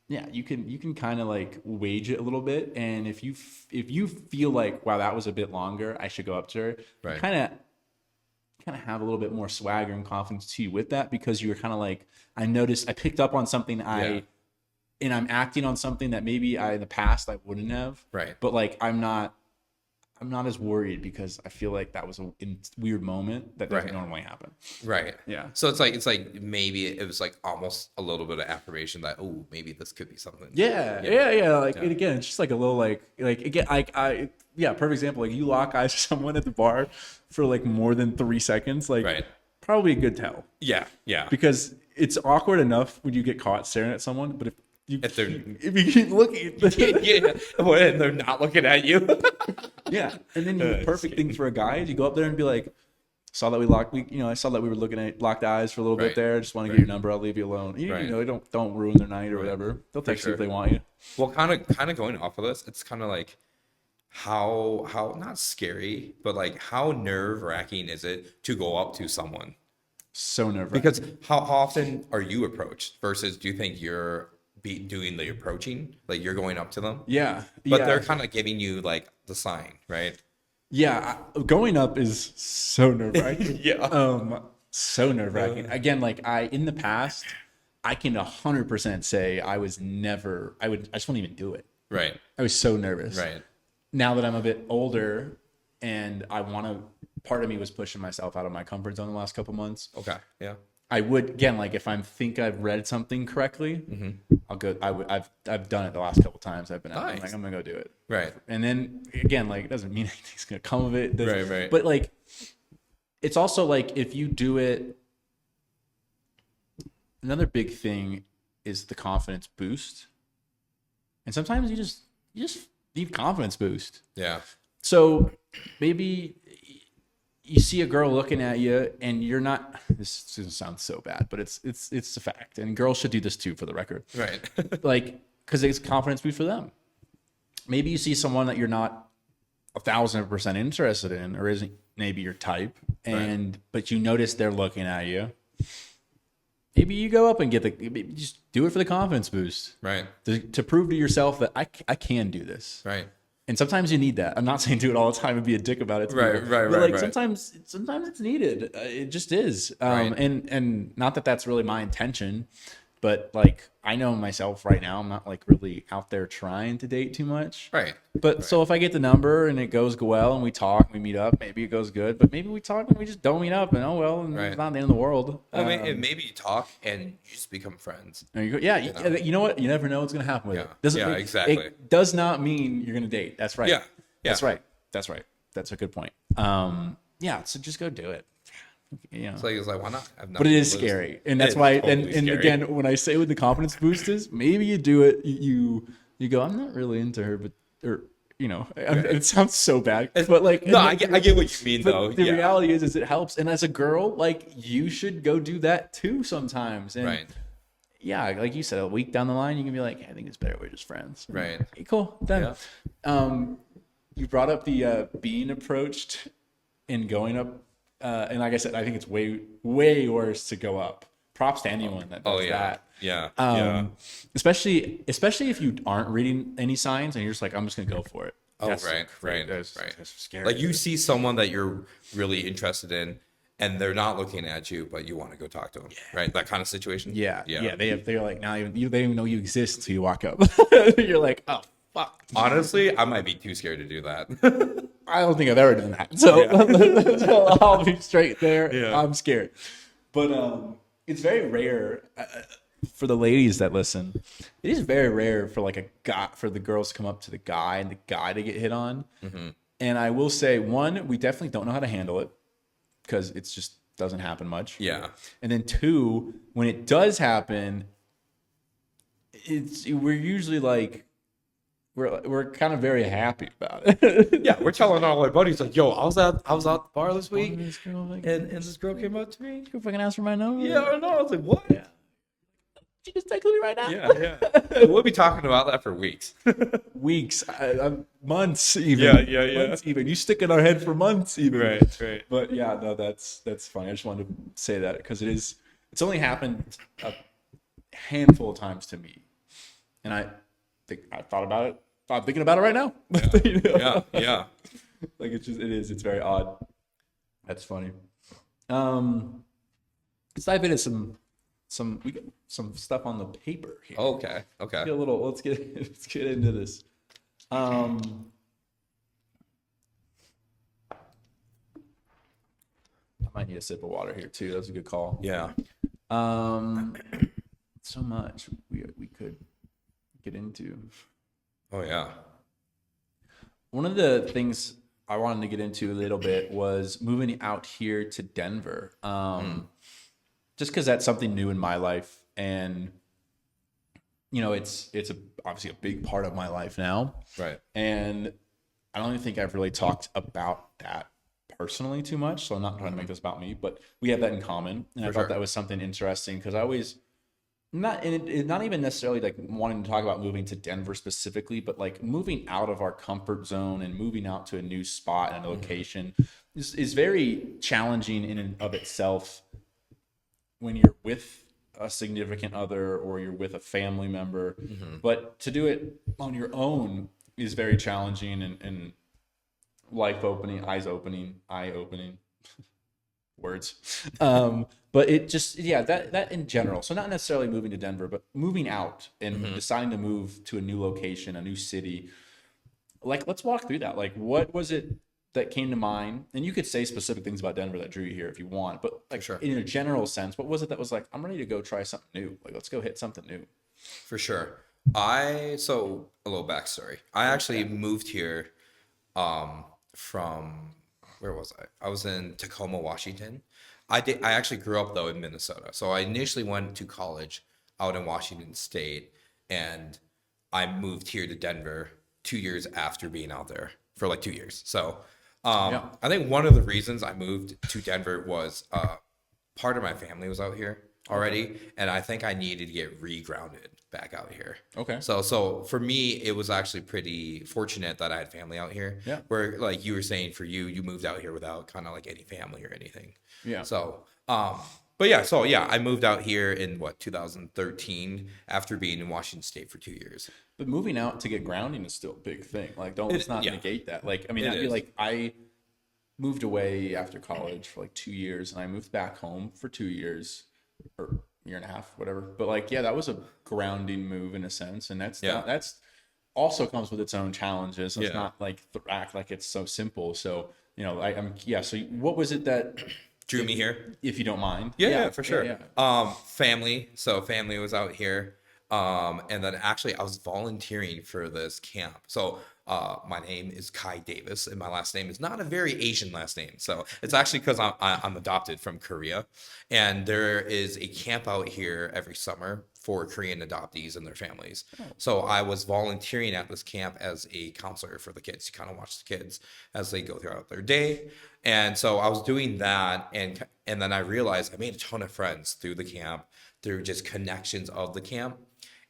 can kind of like wage it a little bit, and if you feel like, wow, that was a bit longer, I should go up to her. Right. Kind of have a little bit more swagger and confidence to you with that, because you were kind of like, I picked up on something and I'm acting on something that maybe in the past I wouldn't have. Right. But like I'm not as worried because I feel like that was a weird moment that doesn't normally happen. Right. Yeah. So it's like maybe it was like almost a little bit of affirmation that, oh, maybe this could be something. Yeah. Like and again, it's just like a little like again, perfect example. Like you lock eyes with someone at the bar for like more than 3 seconds, like probably a good tell. Yeah. Because it's awkward enough when you get caught staring at someone, but if you keep looking, and they're not looking at you. Yeah, and then the perfect thing for a guy is you go up there and be like, I saw that we were looking at locked eyes for a little bit there. Just want to get your number. I'll leave you alone. You know, don't ruin their night or whatever. They'll text you if they want you. Well, kind of going off of this, it's kind of like how not scary, but like how nerve-wracking is it to go up to someone? So nerve-wracking. Because how often are you approached versus do you think you're doing the approaching, like you're going up to them? But they're kind of giving you like the sign, right? Going up is so nerve-wracking. So nerve-wracking. Again, like in the past, I can 100% say I just wouldn't even do it. Right. I was so nervous. Right. Now that I'm a bit older and part of me was pushing myself out of my comfort zone the last couple months. Okay. Yeah. I would, again, like if I think I've read something correctly, I'll go. I've done it the last couple times I've been out. I'm like, I'm gonna go do it. Right. And then again, like it doesn't mean anything's gonna come of it. Right. But like, it's also like if you do it. Another big thing is the confidence boost, and sometimes you just need confidence boost. Yeah. So maybe you see a girl looking at you and you're not, this doesn't sound so bad, but it's a fact. And girls should do this too, for the record. Right. Like, because it's confidence boost for them. Maybe you see someone that you're not 1,000% interested in, or isn't maybe your type, but you notice they're looking at you. Maybe you go up and just do it for the confidence boost. Right. To prove to yourself that I can do this. Right. And sometimes you need that. I'm not saying do it all the time and be a dick about it. Right. But sometimes it's needed. It just is. And not that that's really my intention, but like I know myself right now. I'm not like really out there trying to date too much. Right. But so if I get the number and it goes well and we talk, we meet up, maybe it goes good. But maybe we talk and we just don't meet up, and it's not the end of the world. And maybe you talk and you just become friends. There you go. Yeah. You know what? You never know what's going to happen with it. Exactly. It does not mean you're going to date. That's right. Yeah. That's right. That's a good point. So just go do it. So he was like, why not? But it is scary, and that's why. And again, when I say when the confidence boost is, maybe you do it, you go, I'm not really into her, but it sounds so bad, but like, no, I get what you mean though. The reality is it helps, and as a girl, like you should go do that too sometimes, and right. Yeah, like you said, a week down the line, you can be like, hey, I think it's better we're just friends. Right. Okay, cool. Done. Yeah. You brought up the being approached and going up, and like I said, I think it's way, way worse to go up. Props to anyone that does that. Yeah. Especially if you aren't reading any signs and you're just like, I'm just gonna go for it. That's right. That's scary. Like you see someone that you're really interested in, and they're not looking at you, but you want to go talk to them, right? That kind of situation. Yeah. They're like, now they don't even know you exist until you walk up. You're like, oh fuck. Honestly, I might be too scared to do that. I don't think I've ever done that. So I'll be straight there. Yeah. I'm scared. But it's very rare for the ladies that listen. It is very rare for like for the girls to come up to the guy and the guy to get hit on. Mm-hmm. And I will say, one, we definitely don't know how to handle it because it just doesn't happen much. Yeah. And then two, when it does happen, we're usually like, we're kind of very happy about it. Yeah, we're telling all our buddies like, "Yo, I was at the bar this week, and this girl came up to me. You fucking asked for my number." Yeah, I know. I was like, "What?" Yeah. She just texted me right now. Yeah. We'll be talking about that for weeks. Weeks, months, even. Yeah. Months even. You stick in our head for months, even. Right. But yeah, no, that's funny. I just wanted to say that because it's only happened a handful of times to me, and I thought about it. I'm thinking about it right now. Yeah. Like it's very odd. That's funny. Let's dive into we got some stuff on the paper here. Okay. Let's get into this. I might need a sip of water here too. That was a good call. Yeah. So much we could get into. Oh yeah. One of the things I wanted to get into a little bit was moving out here to Denver. Just because that's something new in my life, and it's obviously a big part of my life now. Right. And I don't even think I've really talked about that personally too much. So I'm not trying to make this about me, but we have that in common, and I thought that was something interesting because I always. Not even necessarily like wanting to talk about moving to Denver specifically, but like moving out of our comfort zone and moving out to a new spot and a location is very challenging in and of itself when you're with a significant other or you're with a family member. Mm-hmm. But to do it on your own is very challenging and eye-opening. Words. But it just, that in general. So not necessarily moving to Denver, but moving out and deciding to move to a new location, a new city. Like, let's walk through that. Like, what was it that came to mind? And you could say specific things about Denver that drew you here if you want, but like in a general sense, what was it that was like, I'm ready to go try something new. Like, let's go hit something new. For sure. So a little backstory. I actually moved here from, where was I? I was in Tacoma, Washington. I actually grew up though in Minnesota. So I initially went to college out in Washington State, and I moved here to Denver 2 years after being out there for like 2 years. So I think one of the reasons I moved to Denver was part of my family was out here already, and I think I needed to get regrounded back out here. Okay. So for me, it was actually pretty fortunate that I had family out here. Yeah. Where like you were saying, for you moved out here without kind of like any family or anything. Yeah. So I moved out here in 2013 after being in Washington State for 2 years. But moving out to get grounding is still a big thing. Like, let's not negate that. Like, I mean, I'd be like, I moved away after college for like 2 years, and I moved back home for 2 years or year and a half, whatever. But like, that was a grounding move in a sense, and that's also comes with its own challenges. So it's not like act like it's so simple. So So what was it that drew me here, if you don't mind? Yeah, for sure. Yeah. Family. So family was out here. And then actually I was volunteering for this camp. So my name is Kai Davis, and my last name is not a very Asian last name. So it's actually because I'm adopted from Korea, and there is a camp out here every summer for Korean adoptees and their families. So I was volunteering at this camp as a counselor for the kids to kind of watch the kids as they go throughout their day. And so I was doing that, and then I realized I made a ton of friends through the camp, through just connections of the camp.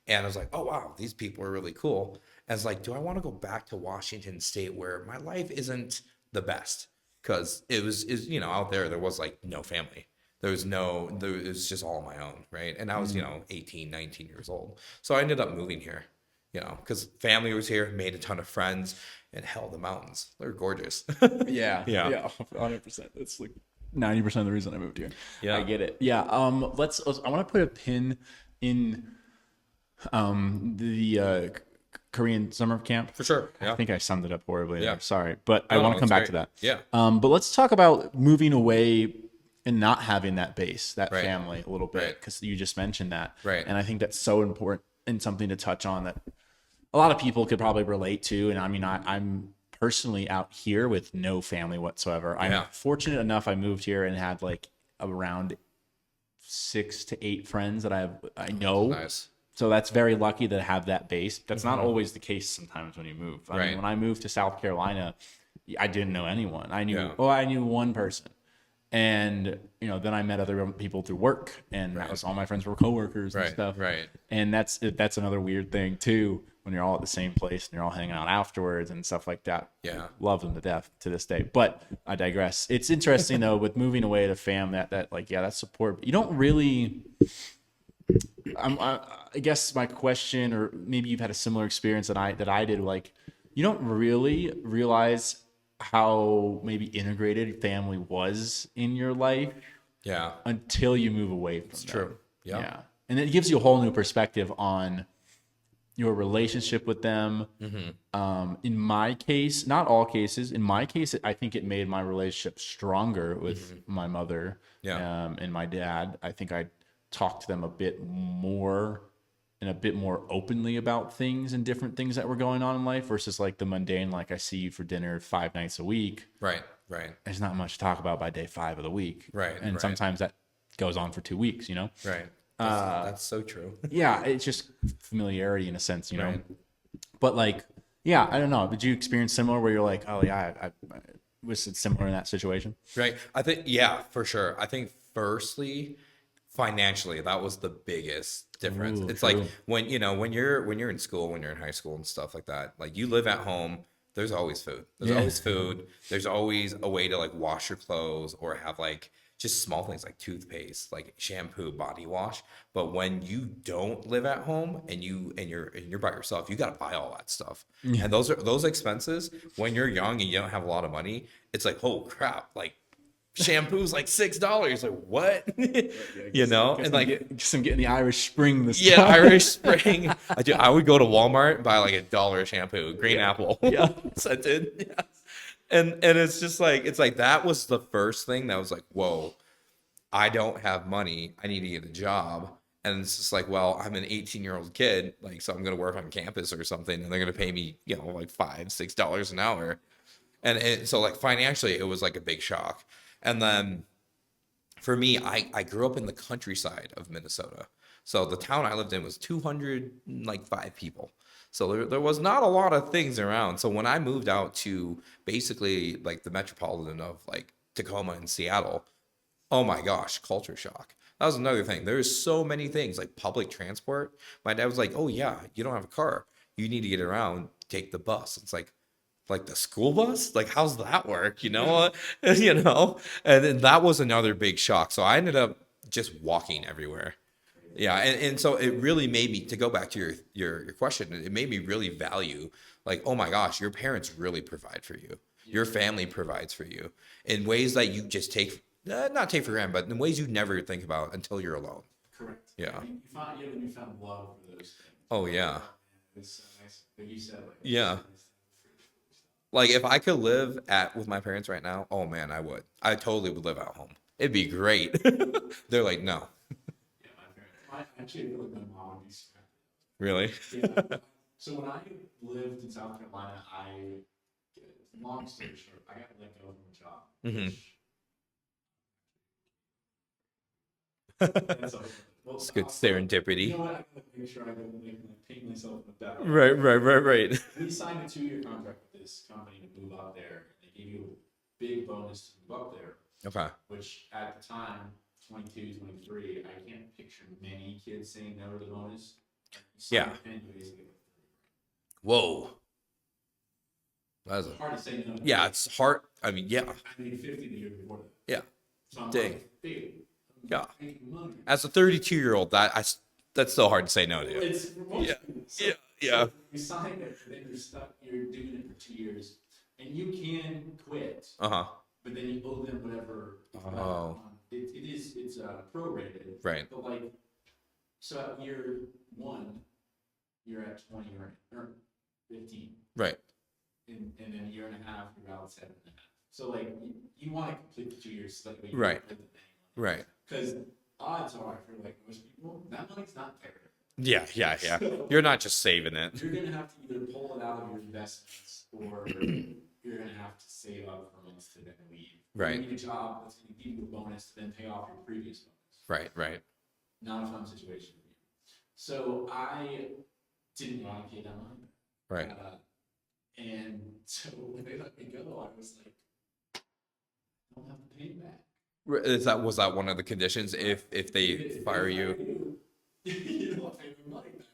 And I was like, oh, wow, these people are really cool. And it's like, do I want to go back to Washington State where my life isn't the best? Because out there was like no family. There it was just all my own, right? And I was, 18, 19 years old. So I ended up moving here, because family was here, made a ton of friends, and hell, the mountains, they're gorgeous. Yeah. Yeah. Yeah. 100%. That's like 90% of the reason I moved here. Yeah. I get it. Yeah. I want to put a pin in the Korean summer camp. For sure. Yeah. I think I summed it up horribly Yeah. there. Sorry, but I want to come back to that. Yeah. But let's talk about moving away and not having that base, that Right. family a little bit, Right. because you just mentioned that. Right. And I think that's so important and something to touch on that a lot of people could probably relate to. And I mean, I'm personally out here with no family whatsoever. I'm Yeah. fortunate enough I moved here and had like around 6 to 8 friends that I know. Nice. So that's very lucky to have that base. That's not always the case sometimes when you move. I mean, Right. when I moved to South Carolina, I didn't know anyone. I Yeah. knew one person. And, then I met other people through work, and that was all my friends were coworkers and Right, stuff. right. And that's another weird thing too, when you're all at the same place and you're all hanging out afterwards and stuff like that. Yeah. Love them to death to this day. But I digress. It's interesting though, with moving away to fam, that support. You don't really. I guess my question, or maybe you've had a similar experience that I did. Like, you don't really realize how maybe integrated family was in your life Yeah. until you move away from them. True. Yeah. And it gives you a whole new perspective on your relationship with them. In my case, not all cases, in my case, I think it made my relationship stronger with my mother and my dad. I think I talked to them a bit more and a bit more openly about things and different things that were going on in life versus like the mundane, like I see you for dinner 5 nights a week. Right. Right. There's not much to talk about by day 5 of the week. Right, And right. sometimes that goes on for 2 weeks, Right. That's so true. Yeah, it's just familiarity in a sense, Right. But like, yeah, I don't know. Did you experience similar where you're like, oh yeah, I was it similar in that situation? Right. I think, yeah, for sure. I think firstly, financially, that was the biggest difference. Ooh, It's true. like when you're in school, when you're in high school and stuff like that, like you live at home, there's always food. There's Yeah. always food. There's always a way to like wash your clothes or have like just small things like toothpaste, like shampoo, body wash. But when you don't live at home and you're by yourself, you got to buy all that stuff. And those expenses when you're young and you don't have a lot of money, it's like, oh crap, like shampoo's like $6. Like what? And like guess I'm getting the Irish Spring this yeah, time. Irish Spring. I would go to Walmart and buy like $1 shampoo, green apple. Yeah. Scented. Yeah. And it's just like that was the first thing that was like, whoa, I don't have money. I need to get a job. And it's just like, well, I'm an 18-year-old kid, like so I'm gonna work on campus or something, and they're gonna pay me, like $5-6 an hour. And so like financially it was like a big shock. And then for me, I grew up in the countryside of Minnesota. So the town I lived in was 205 people. So there was not a lot of things around. So when I moved out to basically like the metropolitan of like Tacoma and Seattle, oh my gosh, culture shock. That was another thing. There's so many things like public transport. My dad was like, oh yeah, you don't have a car. You need to get around, take the bus. It's like the school bus? Like, how's that work? And then that was another big shock. So I ended up just walking everywhere. Yeah. And so it really made me, to go back to your question, it made me really value like, oh my gosh, your parents really provide for you. Your family provides for you in ways that you just not take for granted, but in ways you never think about until you're alone. Correct. Yeah. You found love for those things. Oh yeah. It's so nice. Like you said, like Yeah. Like if I could live with my parents right now, oh man, I would. I totally would live at home. It'd be great. They're like, no. Yeah, my parents. I actually feel like my mom would be super. Really? Yeah. So when I lived in South Carolina, long story short, I got let go from a job. Mm-hmm. That's all. Well, It's good you know serendipity. what? I gotta make sure I don't paint myself in the back. Right. We signed a 2-year contract with this company to move up there. They gave you a big bonus to move up there, Okay. which at the time, 22, 23, I can't picture many kids saying no to the bonus. You sign Yeah. a pen, you basically get Whoa. That's it's hard to say no. yeah, it's hard. I mean, yeah. I made 50 the year before that. Yeah. So I'm Dang. like, dude, I'm Yeah. making money. As a 32-year-old, that's so hard to say no to. It's for most Yeah. people. So, Yeah. So you sign it, then you're stuck. You're doing it for 2 years, and you can quit, Uh-huh. but then you owe them whatever. Oh. It's prorated. Right. But like, so at year 1, you're at 20 or 15, Right. and then a year and a half, you're out 7.5. So like, you want to complete the 2 years, like when you Right. put the thing. Right. Because odds are, for like most people, that money's not there. Yeah. So You're not just saving it. you're gonna have to either pull it out of your investments, or you're gonna have to save up for months to then leave. Right. You need a job that's gonna give you a bonus to then pay off your previous bonus. Right. Not a fun situation for you. So I didn't want to pay that money. Right. And so when they let me go, I was like, I don't have to pay back. Was that one of the conditions if they fire you? You don't pay the money back.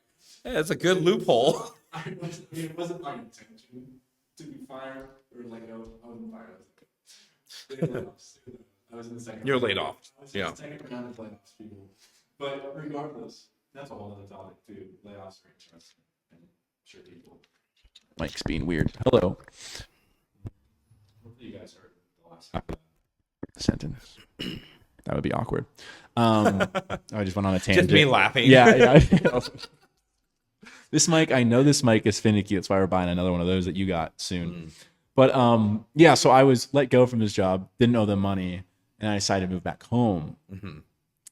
Yeah, it's a good loophole. It wasn't my intention to be fired or like I wasn't fired. I was laid off. I was in the second. You're laid off. I was in Yeah. the second round of layoffs, people. But regardless, that's a whole other topic too. Layoffs are interesting. I'm sure people. Mike's being weird. Hello. Hopefully you guys heard the last sentence. That would be awkward. I just went on a tangent. Just me laughing. Yeah. This mic, I know this mic is finicky. That's why we're buying another one of those that you got soon. But yeah, so I was let go from this job, didn't owe them money, and I decided to move back home. Mm-hmm.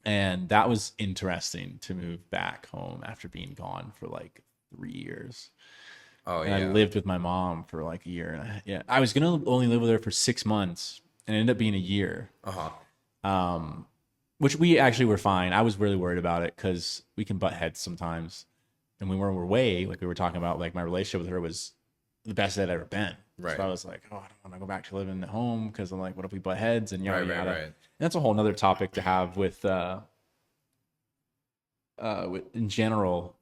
And that was interesting to move back home after being gone for like 3 years. Oh And yeah. I lived with my mom for like a year and a half. Yeah, I was gonna only live with her for 6 months, and it ended up being a year. Which we actually were fine. I was really worried about it because we can butt heads sometimes. And when we were away, like we were talking about, like my relationship with her was the best it had ever been. Right. So I was like, oh, I don't want to go back to living at home because I'm like, what if we butt heads and yada yada. Right. And that's a whole nother topic to have with in general.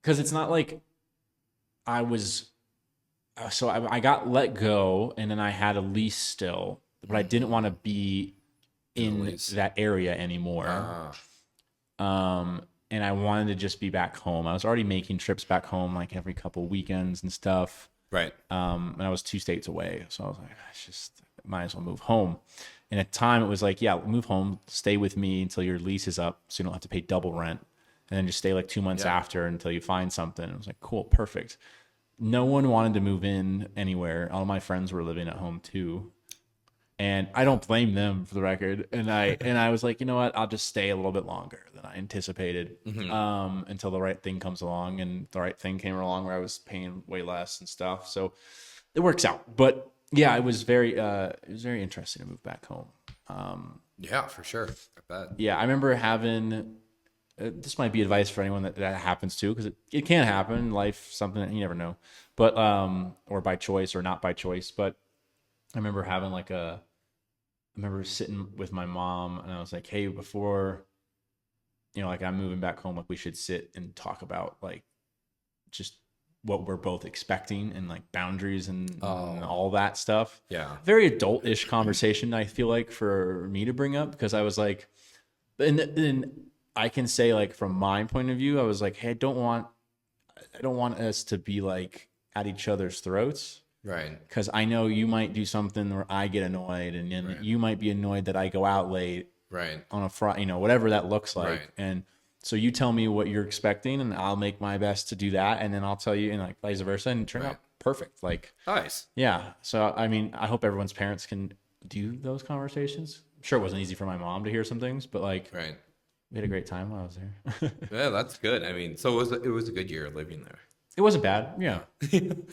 Because it's not like I was. So I got let go, and then I had a lease still, but I didn't want to be in that area anymore. And I wanted to just be back home. I was already making trips back home like every couple weekends and stuff. Right. And I was 2 states away. So I was like, might as well move home. And at the time it was like, yeah, move home, stay with me until your lease is up so you don't have to pay double rent. And then just stay like 2 months after until you find something. And I was like, cool, perfect. No one wanted to move in anywhere. All my friends were living at home too. And I don't blame them, for the record. And I was like, you know what? I'll just stay a little bit longer than I anticipated, until the right thing comes along. And the right thing came along where I was paying way less and stuff. So it works out. But yeah, it was very interesting to move back home. Yeah, for sure. I bet. Yeah, I remember having. This might be advice for anyone that happens to, because it can happen in life. Something that you never know, but or by choice or not by choice. But I remember having I remember sitting with my mom and I was like, hey, before, like I'm moving back home, like we should sit and talk about like just what we're both expecting and like boundaries and all that stuff. Yeah. Very adult-ish conversation, I feel like, for me to bring up, because I was like, and I can say like from my point of view, I was like, hey, I don't want us to be like at each other's throats. Right. Because I know you might do something where I get annoyed, and then you might be annoyed that I go out late. Right. On a Friday, whatever that looks like. Right. And so you tell me what you're expecting, and I'll make my best to do that, and then I'll tell you, and like vice versa, and it turned out perfect. Like, nice. Yeah. So I mean, I hope everyone's parents can do those conversations. I'm sure it wasn't easy for my mom to hear some things, but like, we had a great time while I was there. Yeah, that's good. I mean, so it was a good year living there. It wasn't bad. Yeah.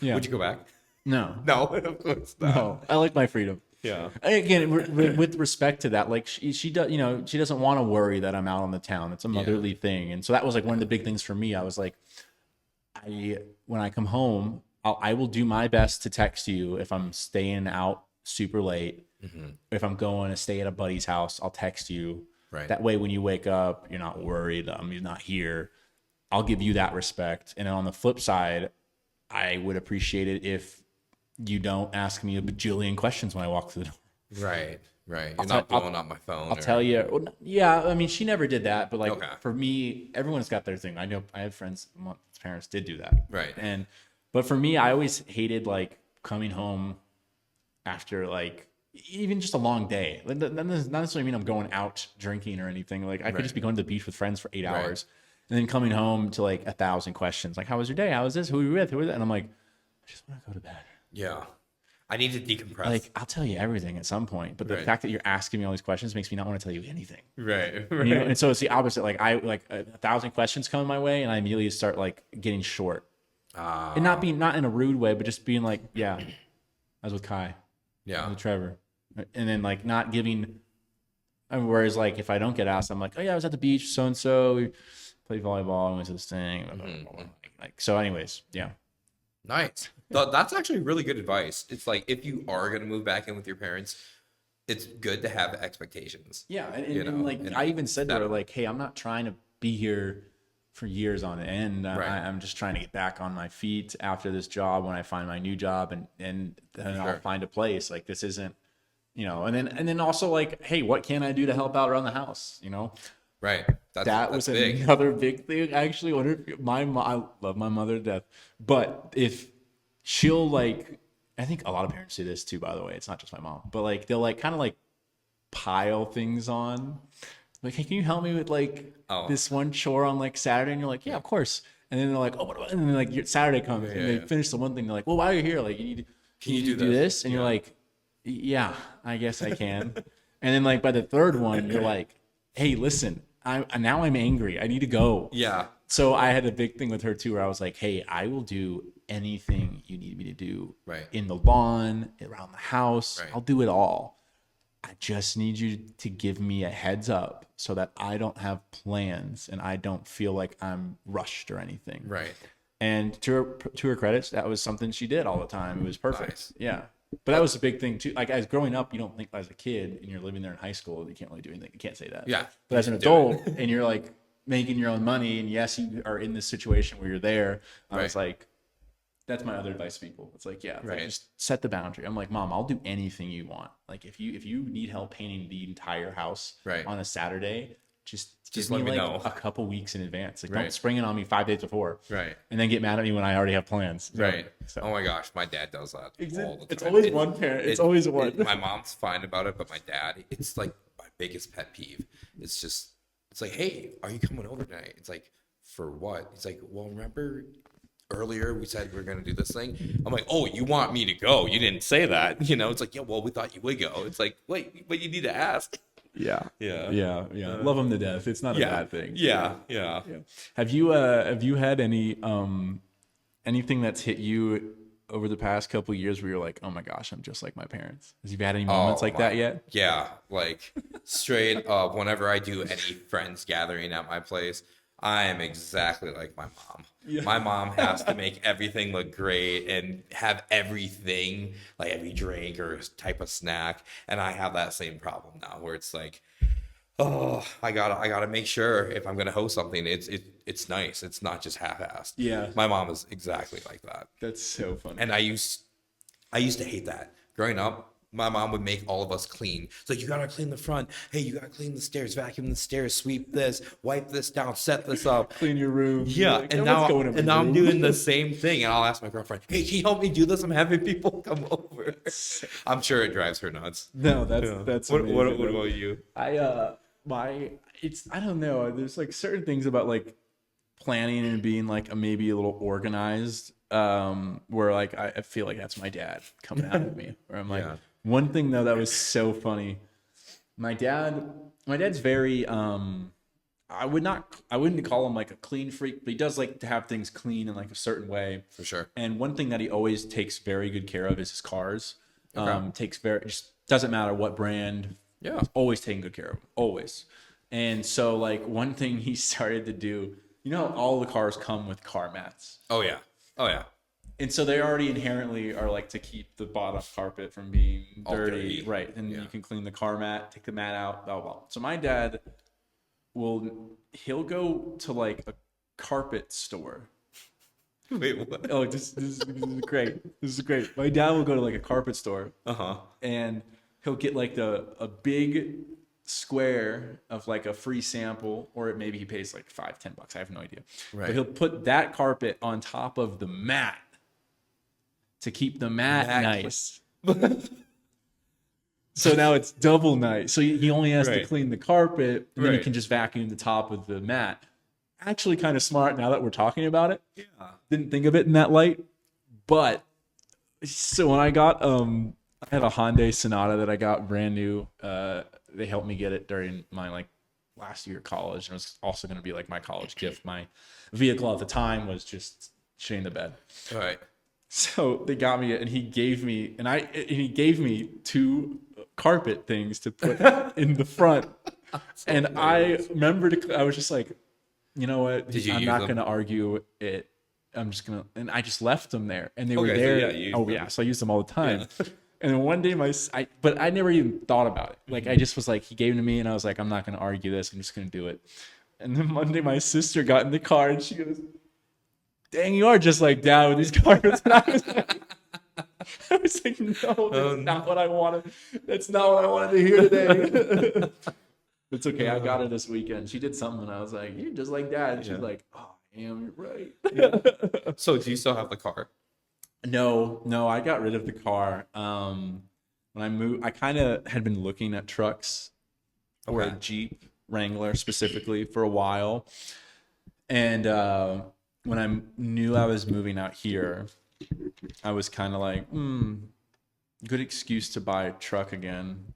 Yeah. Would you go back? No. No, of course not. No. I like my freedom. Yeah. Again, with respect to that, like she does, you know, she doesn't want to worry that I'm out on the town. It's a motherly thing, and so that was like one of the big things for me. I was like, when I come home, I will do my best to text you if I'm staying out super late. If I'm going to stay at a buddy's house, I'll text you. Right. That way, when you wake up, you're not worried. You're not here. I'll give you that respect. And then on the flip side, I would appreciate it if you don't ask me a bajillion questions when I walk through the door. Right. Right. You're not blowing up my phone. I'll tell you. Well, yeah, I mean, she never did that, but like Okay. for me, everyone's got their thing. I know I have friends, my parents did do that. Right. But for me, I always hated like coming home after like even just a long day. That doesn't necessarily mean I'm going out drinking or anything. Like I could just be going to the beach with friends for 8 hours and then coming home to like 1,000 questions. Like, how was your day? How was this? Who were you with? Who was that? And I'm like, I just want to go to bed. Yeah. I need to decompress. Like, I'll tell you everything at some point, but the fact that you're asking me all these questions makes me not want to tell you anything. Right. You know? And so it's the opposite. Like I like 1,000 questions come my way, and I immediately start like getting short, and not in a rude way, but just being like, yeah, I was with Kai, I was with Trevor, and then like not giving. Whereas like if I don't get asked, I'm like, oh yeah, I was at the beach, so and so, we played volleyball, and went to this thing, like so. Anyways, yeah. Nice. That's actually really good advice. It's like if you are going to move back in with your parents, it's good to have expectations. Yeah, and like I even said to her, like, hey, I'm not trying to be here for years on end. I'm just trying to get back on my feet after this job when I find my new job, and then I'll find a place. Like this isn't, you know, and then also like, hey, what can I do to help out around the house? You know. Right. That was big. Another big thing. Actually, I love my mother to death, but if she'll like, I think a lot of parents do this too. By the way, it's not just my mom, but like they'll like kind of like pile things on. Like, hey, can you help me with like this one chore on like Saturday? And you're like, yeah, of course. And then they're like, oh, what about? And then like Saturday comes and they finish the one thing. They're like, well, while you're here, like, can you do this? And you're like, yeah, I guess I can. And then like by the third one, you're like, hey, listen. Now I'm angry. I need to go. Yeah. So I had a big thing with her too, where I was like, hey, I will do anything you need me to do in the lawn, around the house. I'll do it all. I just need you to give me a heads up so that I don't have plans and I don't feel like I'm rushed or anything. Right. And to her credit, that was something she did all the time. It was perfect. Nice. Yeah. But that was a big thing too. Like as growing up, you don't think as a kid and you're living there in high school, you can't really do anything. You can't say that. Yeah. But as an adult and you're like making your own money, and yes, you are in this situation where you're there. I was like, that's my other advice to people. It's like, yeah, like just set the boundary. I'm like, Mom, I'll do anything you want. Like if you need help painting the entire house on a Saturday, just give let me me like know a couple weeks in advance. Like don't spring it on me 5 days before. Right. And then get mad at me when I already have plans. So, oh my gosh, my dad does that all the time. It's always one parent. It's always one. My mom's fine about it, but my dad, it's like my biggest pet peeve. It's like, hey, are you coming over tonight? It's like, for what? It's like, well, remember earlier we said we were going to do this thing? I'm like, oh, you want me to go? You didn't say that. You know, it's like, yeah, well, we thought you would go. It's like, wait, but you need to ask. Yeah. Love them to death. It's not a bad thing. Yeah. Have you had any anything that's hit you over the past couple of years where you're like, oh my gosh, I'm just like my parents? Have you had any moments like that yet? Yeah, like straight up. Whenever I do any friends gathering at my place, I am exactly like my mom. Yeah. My mom has to make everything look great and have everything, like every drink or type of snack. And I have that same problem now where it's like, oh, I gotta make sure if I'm gonna host something, it's nice. It's not just half-assed. Yeah. My mom is exactly like that. That's so funny. And I used to hate that. Growing up, my mom would make all of us clean. It's like, you gotta clean the front. Hey, you gotta clean the stairs, vacuum the stairs, sweep this, wipe this down, set this up. Clean your room. Yeah, like, and now I'm doing the same thing. And I'll ask my girlfriend, hey, can you help me do this? I'm having people come over. I'm sure it drives her nuts. No, that's amazing. What about you? I don't know. There's like certain things about like planning and being like maybe a little organized, where like I feel like that's my dad coming out at me. Where I'm like, one thing though that was so funny. My dad's very I wouldn't call him like a clean freak, but he does like to have things clean in like a certain way. For sure. And one thing that he always takes very good care of is his cars. Okay. Just doesn't matter what brand. Yeah. He's always taking good care of them, always. And so like one thing he started to do, you know, how all the cars come with car mats. Oh yeah. Oh yeah. And so they already inherently are like to keep the bottom carpet from being All dirty, dirty. right? And Yeah. you can clean the car mat, take the mat out, blah blah blah. So my dad he'll go to like a carpet store. Wait, what? Oh, this is great. This is great. My dad will go to like a carpet store Uh-huh. and he'll get like a big square of like a free sample, or maybe he pays like $5-10. I have no idea. Right. But he'll put that carpet on top of the mat to keep the mat nice. So now it's double nice. So he only has to Right. clean the carpet, and then he Right. can just vacuum the top of the mat. Actually, kind of smart now that we're talking about it. Yeah. Didn't think of it in that light, but so when I got I had a Hyundai Sonata that I got brand new. They helped me get it during my like last year of college, and it was also going to be like my college gift. My vehicle at the time was just shitting the bed. All right. So they got me it, and he gave me two carpet things to put in the front. And I remembered, I was just like, you know what? Did you I'm use not them? going to argue it. I'm just going to, and I just left them there, and they were Okay, so there. yeah, you used them. So I used them all the time. And then one day but I never even thought about it. Like I just was like, he gave it to me, and I was like, I'm not going to argue this. I'm just going to do it. And then one day my sister got in the car, and she goes, dang, you are just like Dad with these carpets. And I was like, no, that's not what I wanted. That's not what I wanted to hear today. It's okay. I got her this weekend. She did something, and I was like, you're just like Dad. And she's like, oh, I am. You're right. So do you still have the car? No, I got rid of the car. When I moved, I kind of had been looking at trucks or a Okay. Jeep Wrangler specifically for a while. And when I knew I was moving out here, I was kind of like, good excuse to buy a truck again.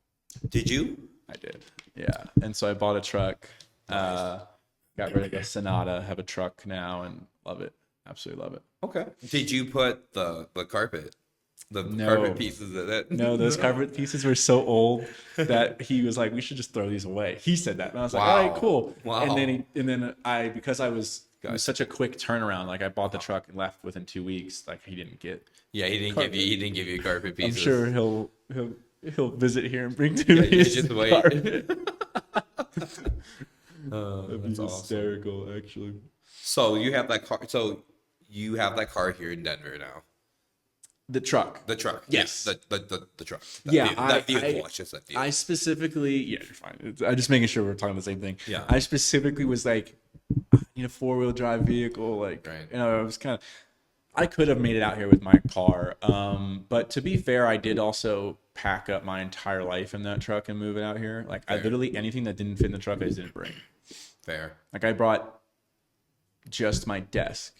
Did you? I did. Yeah. And so I bought a truck, got rid of the Sonata, have a truck now, and love it. Absolutely love it. Okay. Did you put the carpet, the No. carpet pieces in it? No, those carpet pieces were so old that he was like, we should just throw these away. He said that. And I was like, Wow. all right, cool. Wow. And then because it was such a quick turnaround, like I bought the truck and left within 2 weeks. Like he didn't get, Yeah, he didn't give you carpet I'm pieces. sure he'll visit here and bring to me. You just wait. That'd be That's awesome. hysterical, actually. So you have that car. So you have that car here in Denver now. The truck. The truck. Yes. The truck. Yeah, That vehicle. I should say. I specifically, yeah, you're fine. I'm just making sure we're talking the same thing. Yeah. I specifically was like, I need a 4-wheel drive vehicle. Like, Right. I was kind of, I could have made it out here with my car. But to be fair, I did also pack up my entire life in that truck and move it out here. Like, I Fair. literally, anything that didn't fit in the truck, I just didn't bring. Fair. Like, I brought just my desk.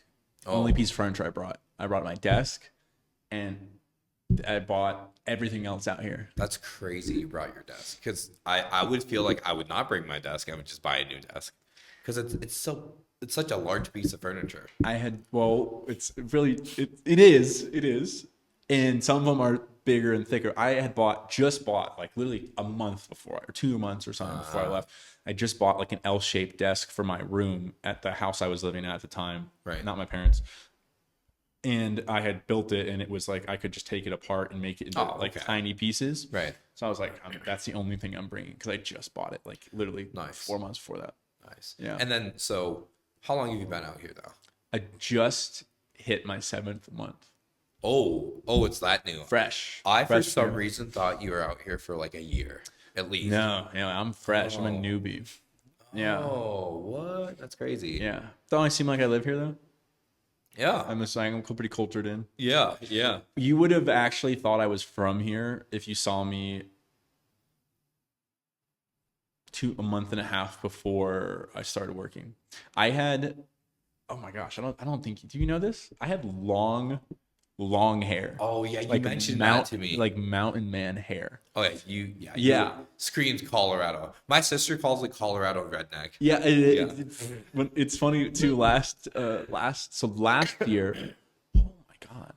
Only piece of furniture I brought. I brought my desk, and I bought everything else out here. That's crazy. You brought your desk because I would feel like I would not bring my desk. I would just buy a new desk because it's such a large piece of furniture. It's really it is, and some of them are bigger and thicker. I had just bought like literally a month before, or 2 months or something before I left. I just bought like an L-shaped desk for my room at the house I was living at the time, Right. Not my parents. And I had built it, and it was like I could just take it apart and make it into like okay. tiny pieces. Right. So I was like, that's the only thing I'm bringing because I just bought it like literally Nice. 4 months before that. Nice. Yeah. And then so how long have you been out here though? I just hit my 7th month. Oh, it's that new. Fresh. I for Fresh some air. reason thought you were out here for like a year at least. No, I'm fresh. I'm a newbie. Yeah. Oh, what? That's crazy. Yeah. Don't I seem like I live here though? Yeah. I'm pretty cultured in. Yeah. Yeah. You would have actually thought I was from here if you saw me a month and a half before I started working. I had, oh my gosh, I don't think, do you know this? I had long long hair. Oh yeah, you Like mentioned that to me. like mountain man hair. Oh yeah, you Yeah. screams Colorado. My sister calls it Colorado redneck. Yeah, Yeah. it's funny too. Last year, oh my god,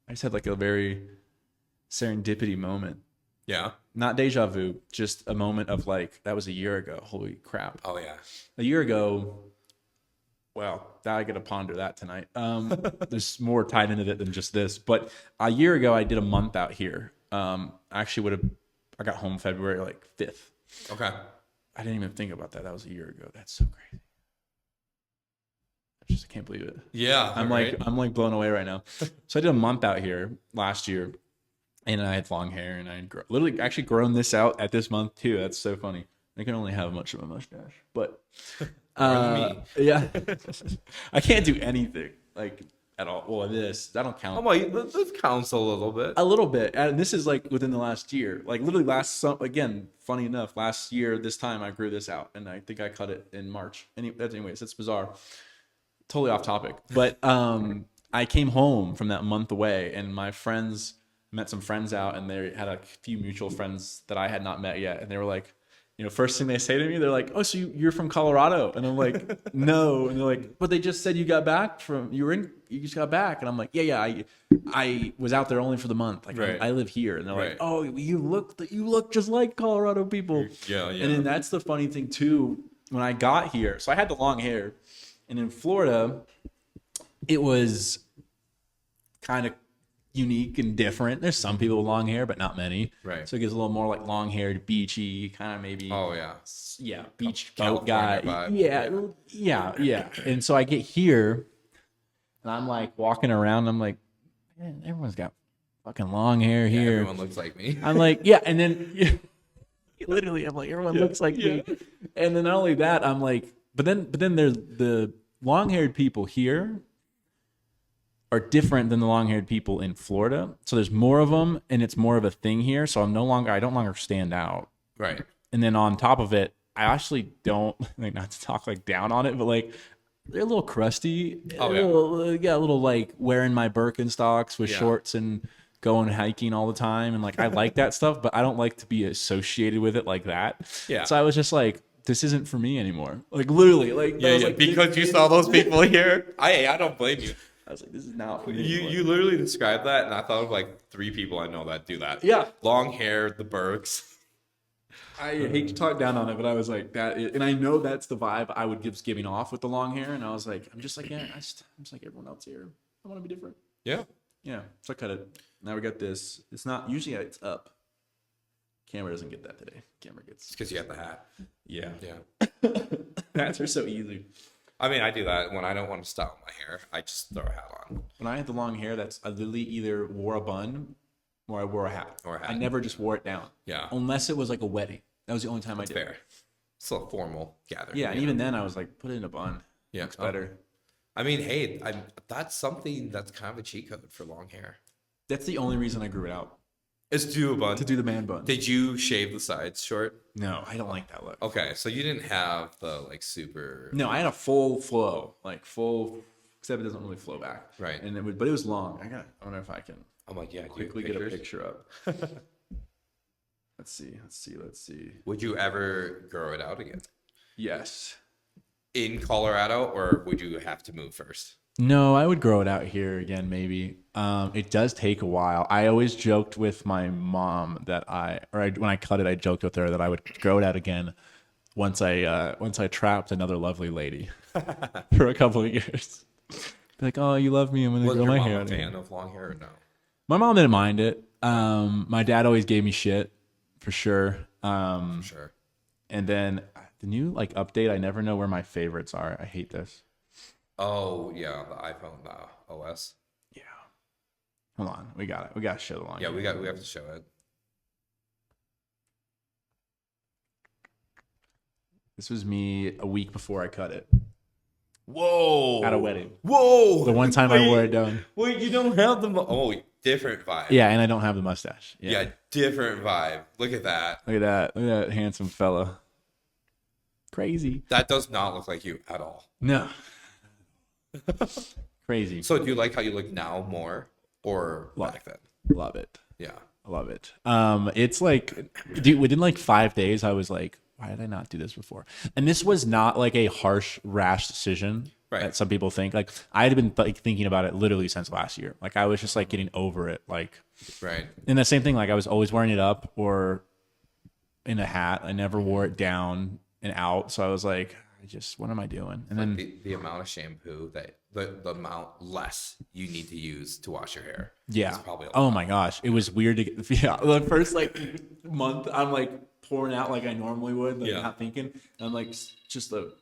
I just had like a very serendipity moment. Yeah. Not deja vu, just a moment of like that was a year ago. Holy crap! Oh yeah. A year ago. Well, I got to ponder that tonight. There's more tied into it than just this. But a year ago, I did a month out here. I actually I got home February like 5th. Okay. I didn't even think about that. That was a year ago. That's so crazy. I can't believe it. Yeah. I'm like blown away right now. So I did a month out here last year, and I had long hair, and I had literally actually grown this out at this month too. That's so funny. I can only have much of a mustache, but yeah, I can't do anything like at all. Well, that don't count. Oh, this counts a little bit. A little bit, and this is like within the last year. Like literally again, funny enough, last year this time I grew this out, and I think I cut it in March. Anyways, it's bizarre. Totally off topic, but I came home from that month away, and my friends met some friends out, and they had a few mutual friends that I had not met yet, and they were like, first thing they say to me, they're like, "Oh, so you're from Colorado?" And I'm like, "No." And they're like, "But they just said you got back you just got back." And I'm like, "Yeah, I was out there only for the month. Like right. I live here." And they're like, "Oh, you look just like Colorado people." Yeah. And then that's the funny thing too. When I got here, so I had the long hair, and in Florida, it was kind of unique and different. There's some people with long hair, but not many. Right. So it gets a little more like long-haired, beachy, kind of maybe. Oh yeah. Yeah, beach California coat guy. vibe. Yeah. And so I get here, and I'm like walking around. And I'm like, man, everyone's got fucking long hair here. Everyone looks like me. I'm like, yeah, and then literally, I'm like, everyone looks like me. And then not only that, I'm like, but then there's the long-haired people here are different than the long-haired people in Florida. So there's more of them, and it's more of a thing here. So I don't longer stand out. Right. And then on top of it, I actually don't like, not to talk like down on it, but like they're a little crusty. Oh yeah. A little like wearing my Birkenstocks with shorts and going hiking all the time, and like I like that stuff, but I don't like to be associated with it like that. Yeah. So I was just like, this isn't for me anymore. Like literally, like because you saw those people here. I don't blame you. I was like, this is not for me. You literally described that, and I thought of like 3 people I know that do that. Yeah. Long hair, the Berks. I hate to talk down on it, but I was like and I know that's the vibe I would give giving off with the long hair, and I was like, I'm just like like everyone else here. I want to be different. Yeah. Yeah. So I cut it. Now we got this. It's not usually it's up. Camera doesn't get that today. Camera gets. It's because you got the hat. Yeah. Yeah. Hats are so easy. I mean, I do that when I don't want to style my hair. I just throw a hat on. When I had the long hair, I literally either wore a bun or I wore a hat. I never just wore it down. Yeah. Unless it was like a wedding. That was the only time I did. Fair. It's a formal gathering. Yeah, and even then I was like, put it in a bun. Yeah. Looks better. I mean, hey, that's something that's kind of a cheat code for long hair. That's the only reason I grew it out. Is to do a bun. To do the man bun. Did you shave the sides short? No, I don't like that look. Okay, so you didn't have the like super. No, I had a full flow, like full, except it doesn't really flow back. Right. And but it was long. I wonder if I can. I'm like, yeah, quickly get a picture up. Let's see. Would you ever grow it out again? Yes. In Colorado, or would you have to move first? No, I would grow it out here again, maybe. It does take a while. I always joked with my mom that when I cut it, I joked with her that I would grow it out again once I trapped another lovely lady for a couple of years. Be like, oh, you love me, I'm gonna grow my hair. Was your mom a fan of long hair or no? My mom didn't mind it. My dad always gave me shit for sure. Sure. And then the new like update, I never know where my favorites are. I hate this. Oh yeah, the iPhone OS. Yeah. Hold on, we got it. We got to show the line. Yeah, we have to show it. This was me a week before I cut it. Whoa! At a wedding. Whoa! The one time I wore it down. Wait, you don't have the different vibe. Yeah, and I don't have the mustache. Yeah, different vibe. Look at that. Look at that handsome fella. Crazy. That does not look like you at all. No. Crazy. So do you like how you look now more or Love back then? Love it. Yeah. I love it. It's like, dude, within like 5 days, I was like, why did I not do this before? And this was not like a harsh, rash decision Right. that some people think. Like, I had been like thinking about it literally since last year. Like, I was just like getting over it. Like, Right. and the same thing. Like, I was always wearing it up or in a hat. I never wore it down and out. So I was like, what am I doing? And then The amount of shampoo that the amount less you need to use to wash your hair. yeah. Is probably a Oh lot. my gosh. It was weird to get, yeah. The first like month, I'm like pouring out like I normally would, like Yeah. not thinking. And I'm like, just the,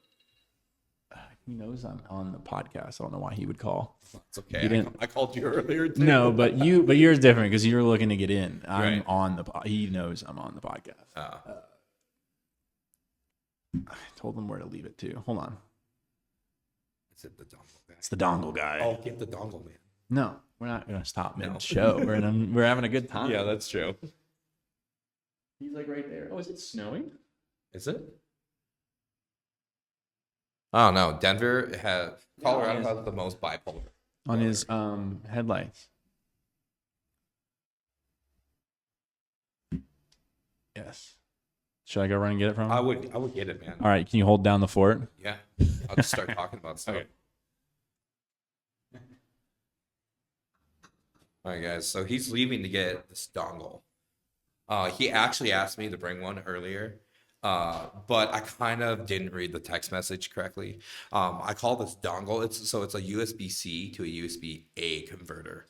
he knows I'm on the podcast. I don't know why he would call. It's okay. You didn't- I called you earlier too. No, but yours different because you're looking to get in. I'm Right. on the, he knows I'm on the podcast. Uh, I told him where to leave it too. Hold on. is it the dongle guy? It's the dongle guy. Oh, get the dongle man. No, we're not going to stop No. mid show. We're having a good time. Yeah, that's true. He's like right there. Oh, is it snowing? Is it? I don't know. Denver has Colorado Yeah, has the most bipolar. On his headlights. Yes. Should I go run and get it from him? I would get it, man. All right. Can you hold down the fort? Yeah. I'll just start talking about stuff. Okay. All right, guys. So he's leaving to get this dongle. He actually asked me to bring one earlier, but I kind of didn't read the text message correctly. I call this dongle. It's a USB-C to a USB-A converter.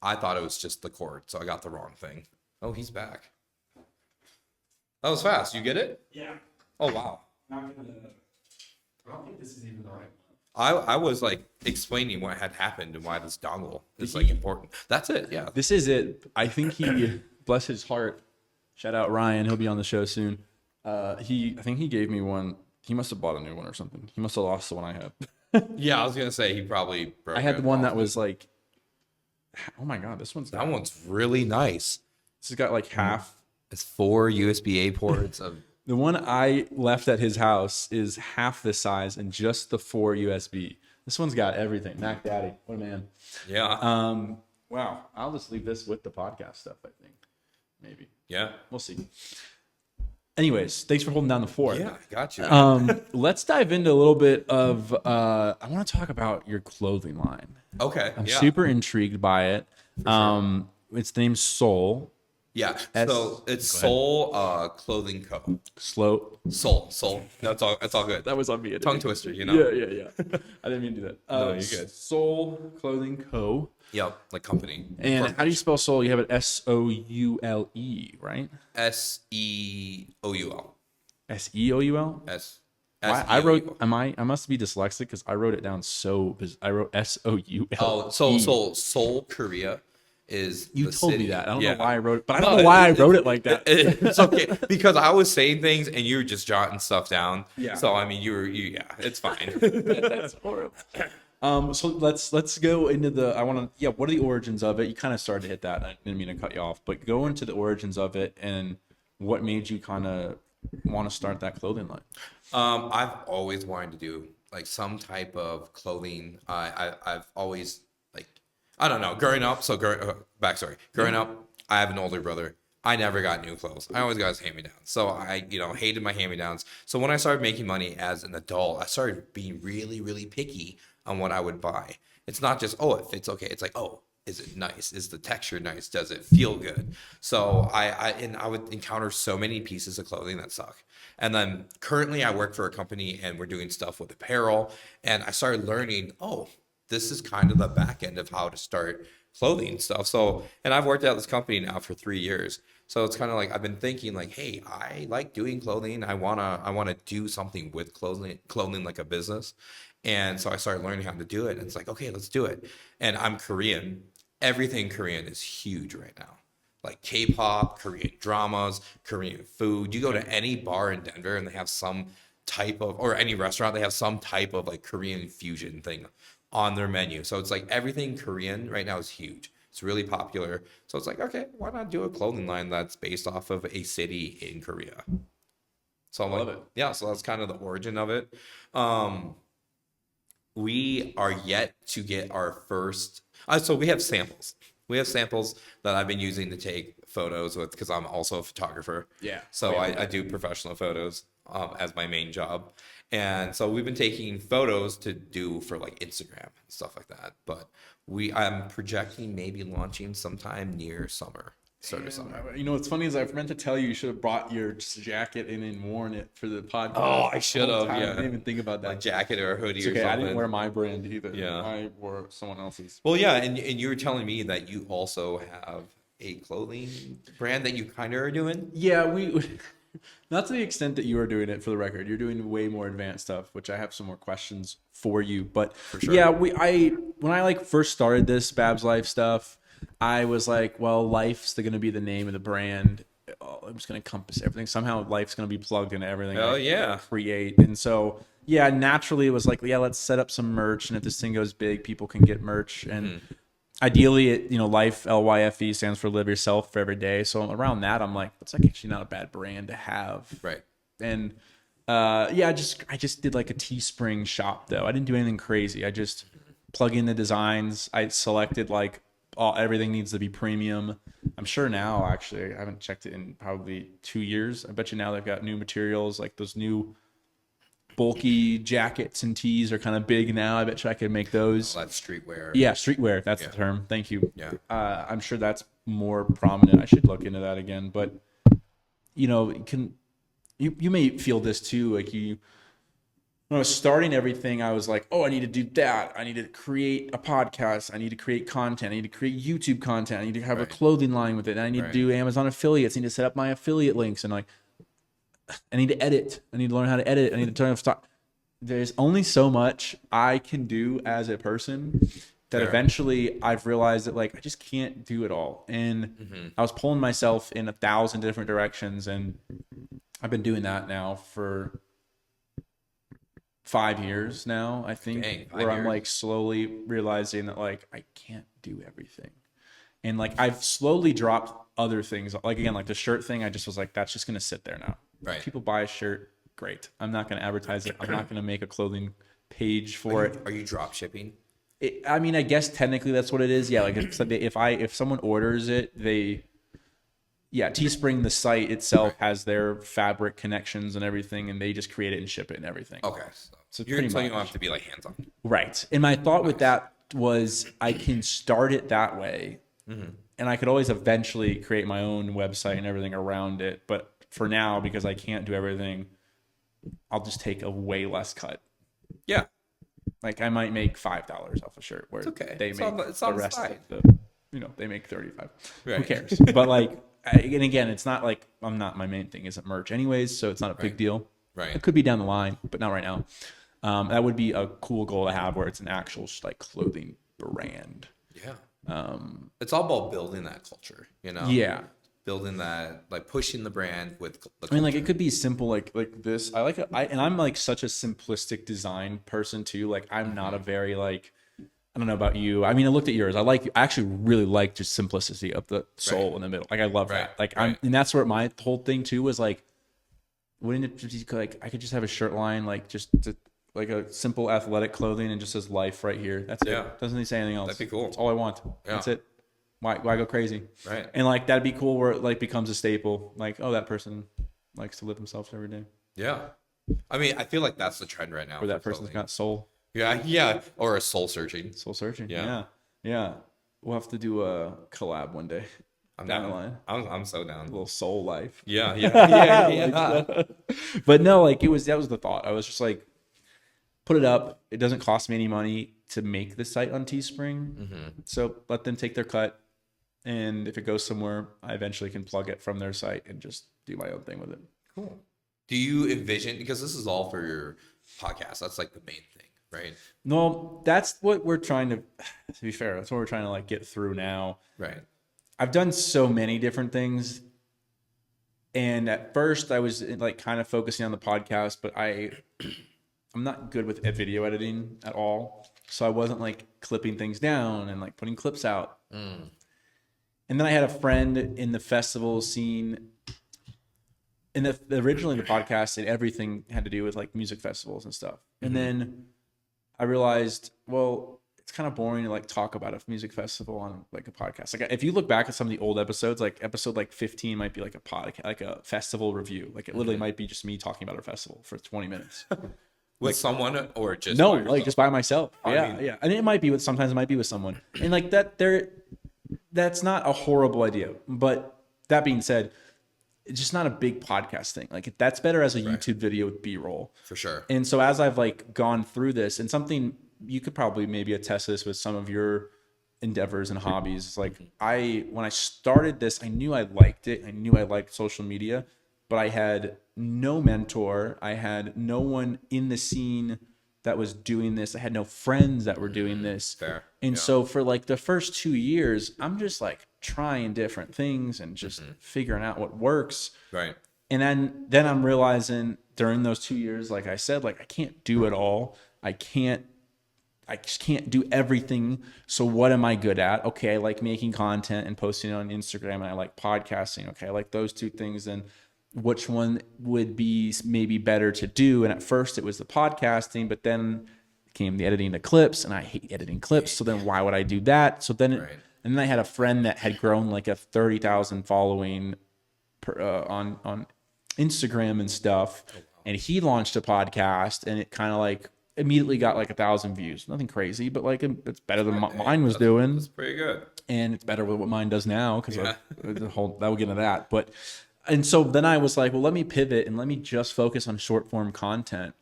I thought it was just the cord, so I got the wrong thing. Oh, he's back. That was fast. You get it? Yeah. Oh, wow. I don't think this is even the right I was like explaining what had happened and why this dongle is like important. That's it. Yeah. This is it. I think he, bless his heart. Shout out Ryan. He'll be on the show soon. I think he gave me one. He must have bought a new one or something. He must have lost the one I had. Yeah, I was gonna say he probably broke I had it the one off. that was like, oh my God, this one's That one's really nice. This has got like half. It's 4 USB-A ports of The one I left at his house is half the size and just the 4 USB. This one's got everything. Mac Daddy, what a man. yeah. Wow. I'll just leave this with the podcast stuff, I think. Maybe. Yeah. We'll see. Anyways, thanks for holding down the fort. Yeah, I got you. Let's dive into a little bit of I want to talk about your clothing line. Okay. I'm yeah. super intrigued by it. It's named Soul. Yeah. S- So it's Soul Clothing Co. Slow. Soul. That's all good. That was on me. Tongue twister, you know? Yeah. I didn't mean to do that. No, you're good. Soul Clothing Co. Yep, like company. And how do you spell soul? You have it Soule, right? Seoul. Seoul. I wrote. I must be dyslexic because I wrote it down so. I wrote Soul. Oh, Seoul, Korea is. You the told city. me that. I don't Yeah. know why I wrote it, but I don't know why I wrote it like that. It's okay because I was saying things and you were just jotting stuff down. Yeah. So I mean, yeah, it's fine. That's horrible. So let's go into the. What are the origins of it? You kind of started to hit that. I didn't mean to cut you off, but go into the origins of it and what made you kind of want to start that clothing line. I've always wanted to do like some type of clothing. I've always like I don't know. Growing up, backstory. Growing up, I have an older brother. I never got new clothes. I always got his hand-me-downs. So I, hated my hand-me-downs. So when I started making money as an adult, I started being really, really picky on what I would buy. It's not just, oh, it fits okay. It's like, oh, is it nice? Is the texture nice? Does it feel good? So I would encounter so many pieces of clothing that suck. And then currently I work for a company and we're doing stuff with apparel. And I started learning, oh, this is kind of the back end of how to start clothing stuff. So, and I've worked at this company now for 3 years. So it's kind of like I've been thinking like, hey, I like doing clothing. I wanna do something with clothing like a business. And so I started learning how to do it. And it's like, okay, let's do it. And I'm Korean. Everything Korean is huge right now. Like K-pop, Korean dramas, Korean food. You go to any bar in Denver and they have some type of, or any restaurant, they have some type of like Korean fusion thing on their menu. So it's like everything Korean right now is huge. It's really popular. So it's like, okay, why not do a clothing line that's based off of a city in Korea? So I'm Love like, it. yeah, so that's kind of the origin of it. we are yet to get our first. So we have samples. We have samples that I've been using to take photos with because I'm also a photographer. Yeah. So I do professional photos as my main job. And so we've been taking photos to do for like Instagram and stuff like that. But I'm projecting maybe launching sometime near summer. Start of summer. You know what's funny is I meant to tell you should have brought your jacket in and worn it for the podcast. Oh, I should have. I Yeah. didn't even think about that. A jacket or a hoodie It's or okay, something. I didn't wear my brand either. Yeah. I wore someone else's. Well, yeah, and you were telling me that you also have a clothing brand that you kind of are doing. Yeah, we not to the extent that you are doing it, for the record. You're doing way more advanced stuff, which I have some more questions for you. But sure. yeah, when I like first started this Babs Life stuff, I was like, well, Life's going to be the name of the brand. I'm just going to encompass everything. Somehow Life's going to be plugged into everything I create. And so, yeah, naturally it was like, yeah, let's set up some merch. And if this thing goes big, people can get merch. And ideally, LYFE, LYFE stands for live yourself for every day. So around that, I'm like, that's like actually not a bad brand to have. Right. And yeah, I just did like a Teespring shop though. I didn't do anything crazy. I just plug in the designs. I selected like everything needs to be premium. I'm sure now, actually, I haven't checked it in probably 2 years. I bet you now they've got new materials, like those new bulky jackets and tees are kind of big now. I bet you I could make those. Oh, that's streetwear. Yeah, streetwear. That's the term. Thank you. Yeah. I'm sure that's more prominent. I should look into that again. But you may feel this too. Like when I was starting everything, I was like, oh, I need to do that. I need to create a podcast. I need to create content. I need to create YouTube content. I need to have a clothing line with it. And I need to do Amazon affiliates. I need to set up my affiliate links. And like, I need to edit. I need to learn how to edit. I need to turn off stock. There's only so much I can do as a person that eventually I've realized that like I just can't do it all. And I was pulling myself in 1,000 different directions. And I've been doing that now for 5 years now, I think. Dang, 5 where I'm years. like slowly realizing that like I can't do everything. And like I've slowly dropped other things. Like again, like the shirt thing, I just was like, that's just gonna sit there now. Right. People buy a shirt, great. I'm not gonna advertise it. I'm not gonna make a clothing page for it. Are you drop shipping? I mean, I guess technically that's what it is. Yeah, like if someone orders it, Teespring, the site itself has their fabric connections and everything, and they just create it and ship it and everything. Okay. So you don't have to be like hands on. Right. And my thought with that was I can start it that way, and I could always eventually create my own website and everything around it. But for now, because I can't do everything, I'll just take a way less cut. Yeah. Like I might make $5 off a shirt, where they make the rest of the, they make 35. Right. Who cares? But like, and again, it's not like my main thing isn't merch anyways, so it's not a big deal. Right. It could be down the line, but not right now. That would be a cool goal to have, where it's an actual like clothing brand. Yeah. It's all about building that culture, Yeah. Building that, like pushing the brand with the culture. I mean, like it could be simple, like this. I like it. And I'm like such a simplistic design person too. Like I'm not a very like, I don't know about you. I mean, I looked at yours. I actually really like just simplicity of the soul in the middle. Like I love that. Like and that's where my whole thing too was like, wouldn't it just be like I could just have a shirt line like a simple athletic clothing and just says life right here. That's it. Doesn't need to say anything else. That'd be cool. That's all I want. Yeah. That's it. Why go crazy? Right. And like that'd be cool where it like becomes a staple. Like, oh, that person likes to live themselves every day. Yeah. I mean, I feel like that's the trend right now. Or that person's got soul. Yeah. Or a soul searching. Soul searching. Yeah. Yeah. We'll have to do a collab one day. I'm down down. the line. I'm so down. A little soul life. Yeah. But no, like that was the thought. I was just like, put it up. It doesn't cost me any money to make the site on Teespring. So let them take their cut. And if it goes somewhere, I eventually can plug it from their site and just do my own thing with it. Cool. Do you envision, because this is all for your podcast, that's like the main thing, right? No, that's what we're trying to be fair, that's what we're trying to like get through now. Right. I've done so many different things. And at first I was like kind of focusing on the podcast, but I'm not good with video editing at all. So I wasn't like clipping things down and like putting clips out. And then I had a friend in the festival scene. And originally the podcast and everything had to do with like music festivals and stuff. And then I realized, well, it's kind of boring to like talk about a music festival on like a podcast. Like if you look back at some of the old episodes, like episode like 15 might be like a podcast, like a festival review. Like it literally might be just me talking about our festival for 20 minutes. With someone or just No, by like yourself? just by myself. I Yeah, mean- yeah. And it might be with sometimes it might be with someone. And like that's not a horrible idea. But that being said, it's just not a big podcast thing. Like that's better as a YouTube video with B-roll. For sure. And so as I've like gone through this, and something you could probably maybe attest to this with some of your endeavors and hobbies, it's like when I started this, I knew I liked it. I knew I liked social media, but I had no mentor. I had no one in the scene that was doing this. I had no friends that were doing this. Fair. And Yeah. so for like the first 2 years, I'm just like trying different things and just figuring out what works. Right. And then I'm realizing during those 2 years, like I said, like I can't do it all. I just can't do everything. So what am I good at? Okay, I like making content and posting on Instagram, and I like podcasting. Okay, I like those two things. And which one would be maybe better to do? And at first it was the podcasting, but then came the editing the clips, and I hate editing clips. So then why would I do that? So then, and then I had a friend that had grown like a 30,000 following on Instagram and stuff, and he launched a podcast, and it kind of like immediately got like 1,000 views. Nothing crazy, but like it's better than what mine was doing. That's pretty good. And it's better with what mine does now because the whole that we'll get into that. But and so then I was like, well, let me pivot and let me just focus on short form content.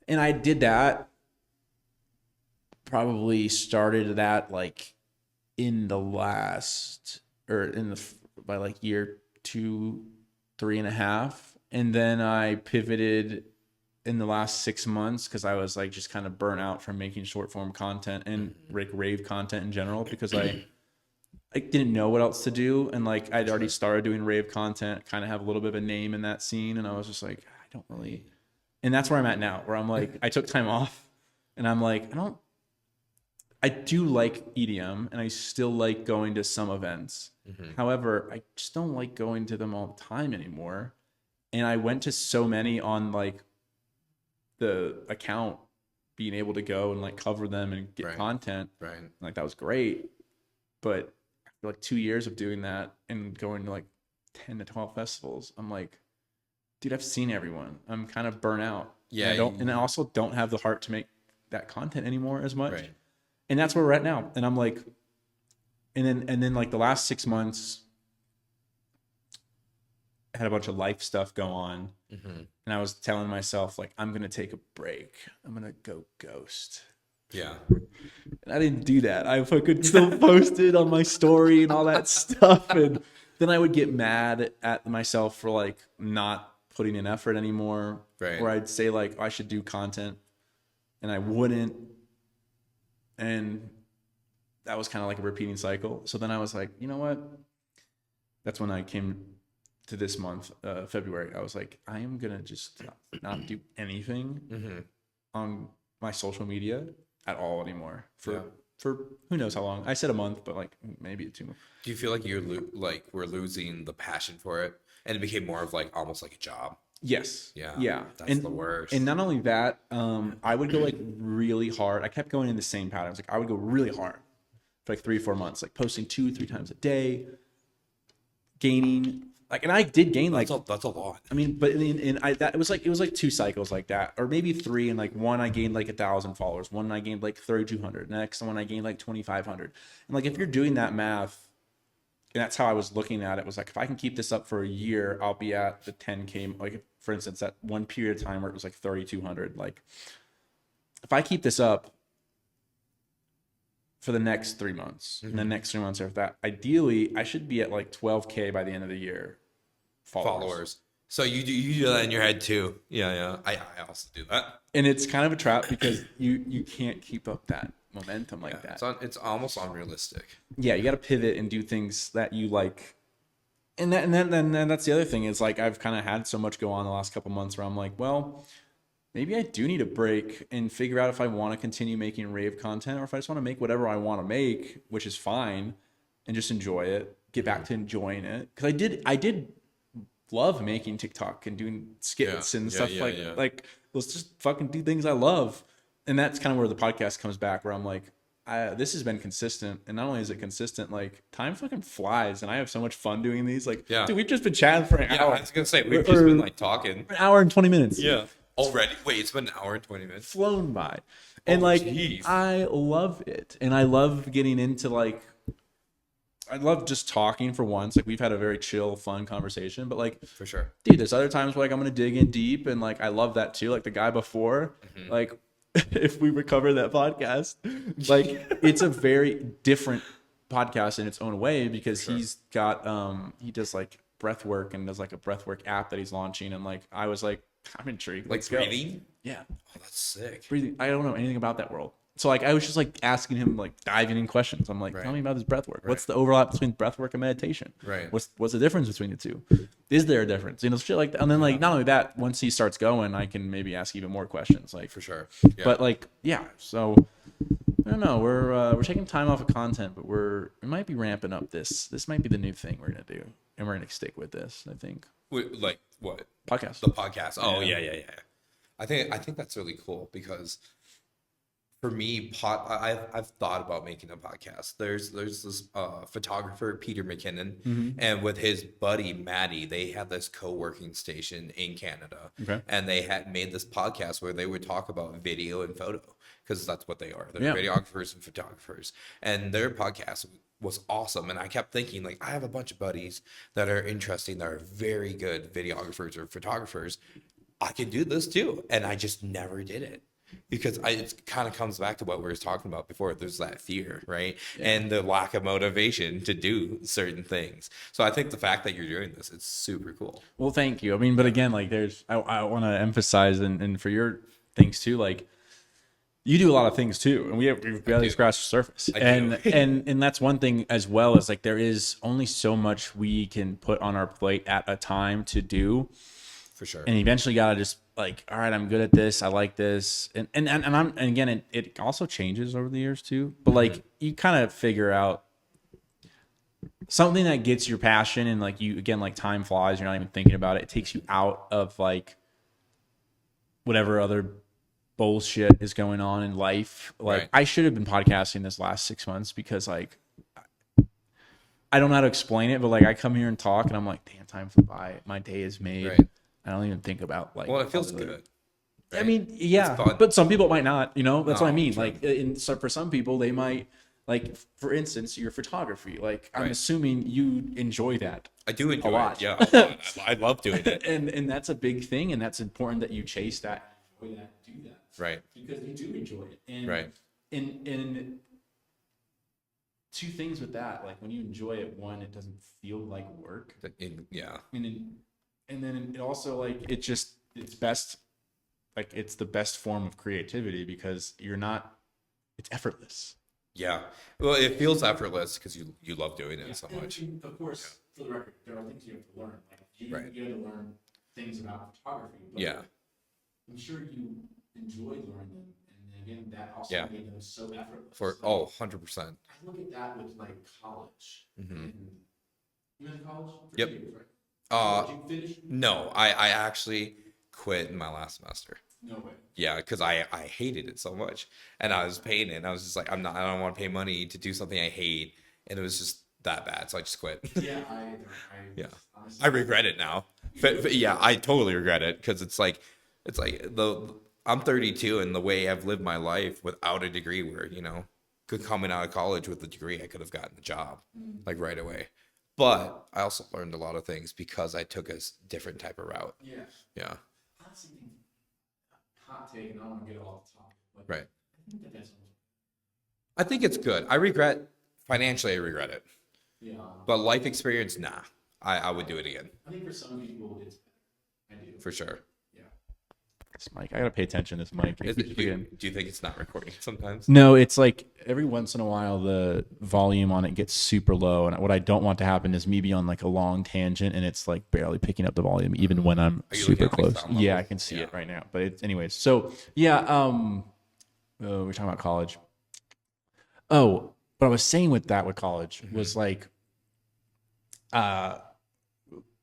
And I did that. Probably started that like in the last or in the by like year 2, 3.5, and then I pivoted in the last 6 months because I was like just kind of burnt out from making short form content and like rave content in general because I didn't know what else to do, and like I'd already started doing rave content, kind of have a little bit of a name in that scene, and I was just like I don't really, and that's where I'm at now, where I'm like I took time off, and I'm like I do like EDM, and I still like going to some events. However, I just don't like going to them all the time anymore, and I went to so many on like the account, being able to go and like cover them and get content. Like that was great, but after like 2 years of doing that and going to like 10 to 12 festivals, I'm like, dude, I've seen everyone. I'm kind of burnt out. And I also don't have the heart to make that content anymore as much. And that's where we're at now. And I'm like, and then like the last 6 months, I had a bunch of life stuff go on. And I was telling myself, like, I'm going to take a break. I'm going to go ghost. Yeah. And I didn't do that. I fucking still posted on my story and all that stuff. And then I would get mad at myself for like not putting in effort anymore. Or I'd say like, I should do content, and I wouldn't. And that was kind of like a repeating cycle. So then I was like, you know what? That's when I came to this month, February. I was like, I am going to just not do anything on my social media at all anymore for who knows how long. I said a month, but like maybe 2 months. Do you feel like we're losing the passion for it, and it became more of like almost like a job? Yes. Yeah. That's the worst. And not only that, I would go like really hard. I kept going in the same patterns. Like I would go really hard for like 3-4 months, like posting 2-3 times a day, gaining like, and I did gain like that's a lot. I mean, but it was like 2 cycles like that, or maybe 3. And like one I gained like 1,000 followers, one I gained like 3,200, next one I gained like 2,500. And like if you're doing that math, and that's how I was looking at it, was like if I can keep this up for a year, I'll be at the 10K. Like for instance, that one period of time where it was like 3,200. Like if I keep this up for the next 3 months, and the next 3 months after that, ideally I should be at like 12K by the end of the year. Followers. So you do that in your head too. Yeah. I also do that. And it's kind of a trap because you can't keep up that momentum like that. It's almost unrealistic. Yeah, you got to pivot and do things that you like. And then that's the other thing is like I've kind of had so much go on the last couple months where I'm like, well, maybe I do need a break and figure out if I want to continue making rave content or if I just want to make whatever I want to make, which is fine, and just enjoy it. Get back to enjoying it, because I did love making TikTok and doing skits and stuff like let's just fucking do things I love. and that's kind of where the podcast comes back, where I'm like, this has been consistent, and not only is it consistent, like time fucking flies, and I have so much fun doing these. Like, Yeah. dude, we've just been chatting for an Yeah, hour. I was gonna say we've just been like talking. An hour and 20 minutes. Yeah. Already? Wait, it's been an hour and 20 minutes. Flown by, and Oh, like geez. I love it, and I love getting into like. I love just talking for once. Like we've had a very chill, fun conversation, but like For sure. dude, there's other times where like I'm gonna dig in deep, and like I love that too. Like the guy before, like if we recover that podcast, like it's a very different podcast in its own way because he's got he does like breath work and does like a breath work app that he's launching, and like I was like I'm intrigued. Like Let's go. breathing? Yeah, Oh, that's sick. breathing. I don't know anything about that world. So like I was just like asking him like diving in questions. I'm like, Right. tell me about this breath work. What's the overlap between breath work and meditation? Right. What's the difference between the two? Is there a difference? You know, shit like that. And then like not only that, once he starts going, I can maybe ask even more questions. Like For sure. Yeah. but like yeah. So I don't know. We're taking time off of content, but we might be ramping up this. This might be the new thing we're gonna do, and we're gonna stick with this. I think Wait, like what? podcast. The podcast. Oh Yeah. yeah. I think that's really cool because for me, I've thought about making a podcast. There's this photographer, Peter McKinnon, and with his buddy Maddie, they had this co-working station in Canada, and they had made this podcast where they would talk about video and photo because that's what they are. They're videographers and photographers, and their podcast was awesome. And I kept thinking, like, I have a bunch of buddies that are interesting, that are very good videographers or photographers. I could do this too, and I just never did it. Because it kind of comes back to what we were talking about before. There's that fear, right? Yeah. And the lack of motivation to do certain things. So I think the fact that you're doing this, it's super cool. Well, thank you. I mean, but again, like I want to emphasize and for your things too, like you do a lot of things too. And we've barely scratched the surface. And that's one thing as well, is like there is only so much we can put on our plate at a time to do. For sure. And eventually gotta just like, all right, I'm good at this. I like this. And again, it also changes over the years too. But like you kind of figure out something that gets your passion, and like you, again, like time flies, you're not even thinking about it. It takes you out of like whatever other bullshit is going on in life. Like I should have been podcasting this last 6 months because like I don't know how to explain it, but like I come here and talk and I'm like, damn, time flew by. My day is made. Right. I don't even think about like. Well, it feels good. Right? I mean, yeah, but some people might not. You know, that's what I mean. True. Like, so for some people, they might like. For instance, your photography. Like, I'm assuming you enjoy that. I do enjoy a lot. It. Yeah, I love doing it. and that's a big thing, and that's important that you chase that, enjoy that, do that. Right. Because you do enjoy it. And, right. And two things with that, like when you enjoy it, one, it doesn't feel like work. Yeah. And then it also like it's best, like it's the best form of creativity because it's effortless. Yeah. Well, it feels effortless because you love doing it so much. Of course, for the record, there are things you have to learn. Like you have to learn things about photography. But I'm sure you enjoyed learning them. And again, that also made them so effortless. 100%. I look at that with like college. Mm-hmm. You went to college? Yep. Years, right? Did you finish? No, I actually quit in my last semester. No way. Yeah, because I hated it so much, and I was paying it. And I was just like, I don't want to pay money to do something I hate, and it was just that bad. So I just quit. Yeah, I regret it now. But yeah, I totally regret it because it's like I'm 32, and the way I've lived my life without a degree, where coming out of college with a degree, I could have gotten the job like right away. But I also learned a lot of things because I took a different type of route. Yeah. Yeah. Hot take, and I don't want to get off the topic. Right. I think I think it's good. Financially, I regret it. Yeah. But life experience, nah. I would do it again. I think for some people, it's better. I do. For sure. This mic, I gotta pay attention to this mic. Do you think it's not recording sometimes? No, it's like every once in a while the volume on it gets super low, and what I don't want to happen is me be on like a long tangent and it's like barely picking up the volume even when I'm super close. Yeah, I can see it right now. But anyways, so yeah, we're talking about college. Oh, what I was saying with college was like, okay,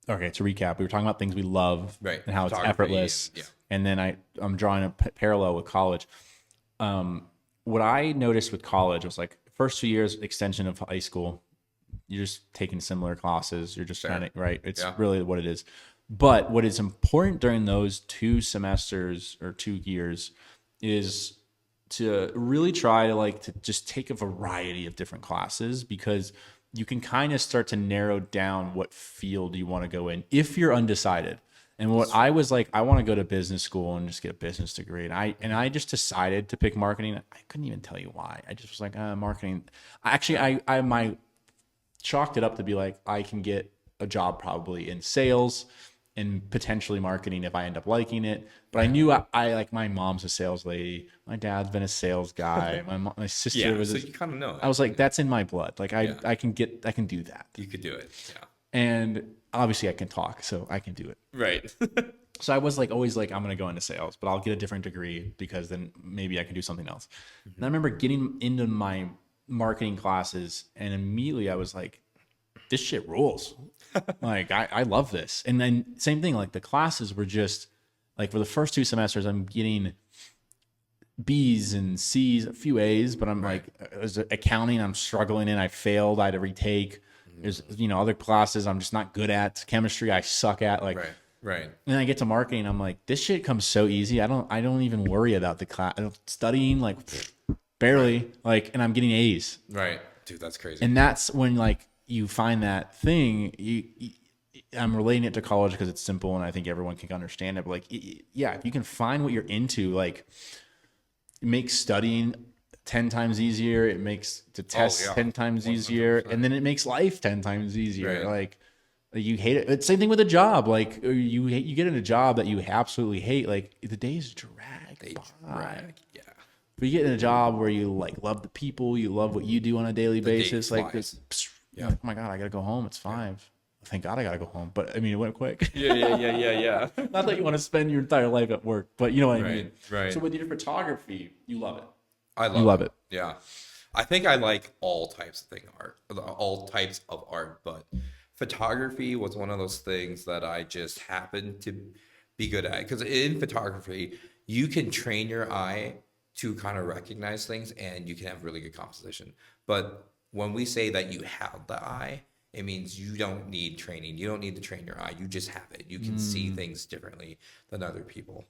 to recap, we were talking about things we love, right, and how it's effortless. And then I'm drawing a parallel with college. What I noticed with college was like first 2 years extension of high school. You're just taking similar classes. You're just trying to, right? It's really what it is. But what is important during those 2 semesters or 2 years is to really try to like to just take a variety of different classes, because you can kind of start to narrow down what field you want to go in if you're undecided. And what I was like, I want to go to business school and just get a business degree. And I just decided to pick marketing. I couldn't even tell you why. I just was like, marketing. Actually, I chalked it up to be like, I can get a job probably in sales and potentially marketing if I end up liking it. But I knew I like, my mom's a sales lady. My dad's been a sales guy. My sister was. So you kind of know that. I was like, that's in my blood. Like I can do that. You could do it. Yeah. And obviously I can talk, so I can do it. Right. So I was like, always like, I'm going to go into sales, but I'll get a different degree because then maybe I can do something else. And I remember getting into my marketing classes and immediately I was like, this shit rules. Like, I love this. And then same thing, like the classes were just like, for the first 2 semesters, I'm getting B's and C's, a few A's, but I'm like, as accounting, I'm struggling in. I failed. I had to retake. There's, other classes I'm just not good at. Chemistry, I suck at. Like, right. And then I get to marketing. I'm like, this shit comes so easy. I don't even worry about the class. Studying, like, barely. Like, and I'm getting A's. Right. Dude, that's crazy. And that's when, like, you find that thing. I'm relating it to college because it's simple and I think everyone can understand it. But like, yeah, if you can find what you're into, like, it makes studying 10 times easier. It makes the test 10 times 100%. Easier. And then it makes life 10 times easier. Like, you hate it. It's the same thing with a job. Like, you get in a job that you absolutely hate. Like, the days drag by. Yeah. But you get in a job where you like love the people, you love what you do on a daily basis. Like, this, like, oh my God, I got to go home. It's 5. Thank God I got to go home. But I mean, it went quick. Yeah. Not that you want to spend your entire life at work, but you know what I mean? Right. So with your photography, you love it. I love it. Yeah. I think I like all types of art, but photography was one of those things that I just happened to be good at. Because in photography, you can train your eye to kind of recognize things and you can have really good composition. But when we say that you have the eye, it means you don't need training. You don't need to train your eye. You just have it. You can see things differently than other people.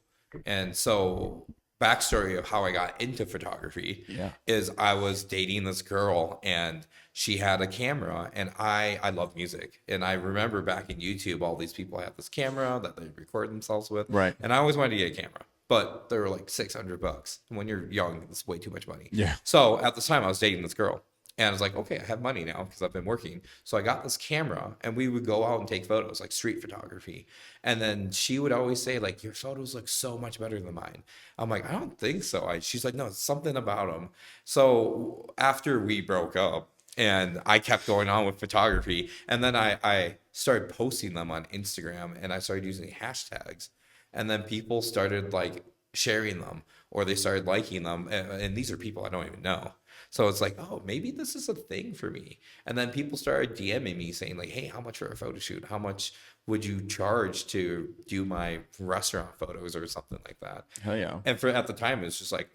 And so, backstory of how I got into photography is I was dating this girl and she had a camera and I love music. And I remember back in YouTube, all these people had this camera that they record themselves with. Right. And I always wanted to get a camera, but they were like $600. When you're young, it's way too much money. Yeah. So at the time I was dating this girl. And I was like, okay, I have money now because I've been working. So I got this camera and we would go out and take photos, like street photography. And then she would always say, like, your photos look so much better than mine. I'm like, I don't think so. She's like, no, it's something about them. So after we broke up and I kept going on with photography, and then I started posting them on Instagram and I started using hashtags. And then people started like sharing them or they started liking them. And these are people I don't even know. So it's like, oh, maybe this is a thing for me. And then people started DMing me saying like, hey, how much for a photo shoot? How much would you charge to do my restaurant photos or something like that? Hell yeah. And at the time, it's just like,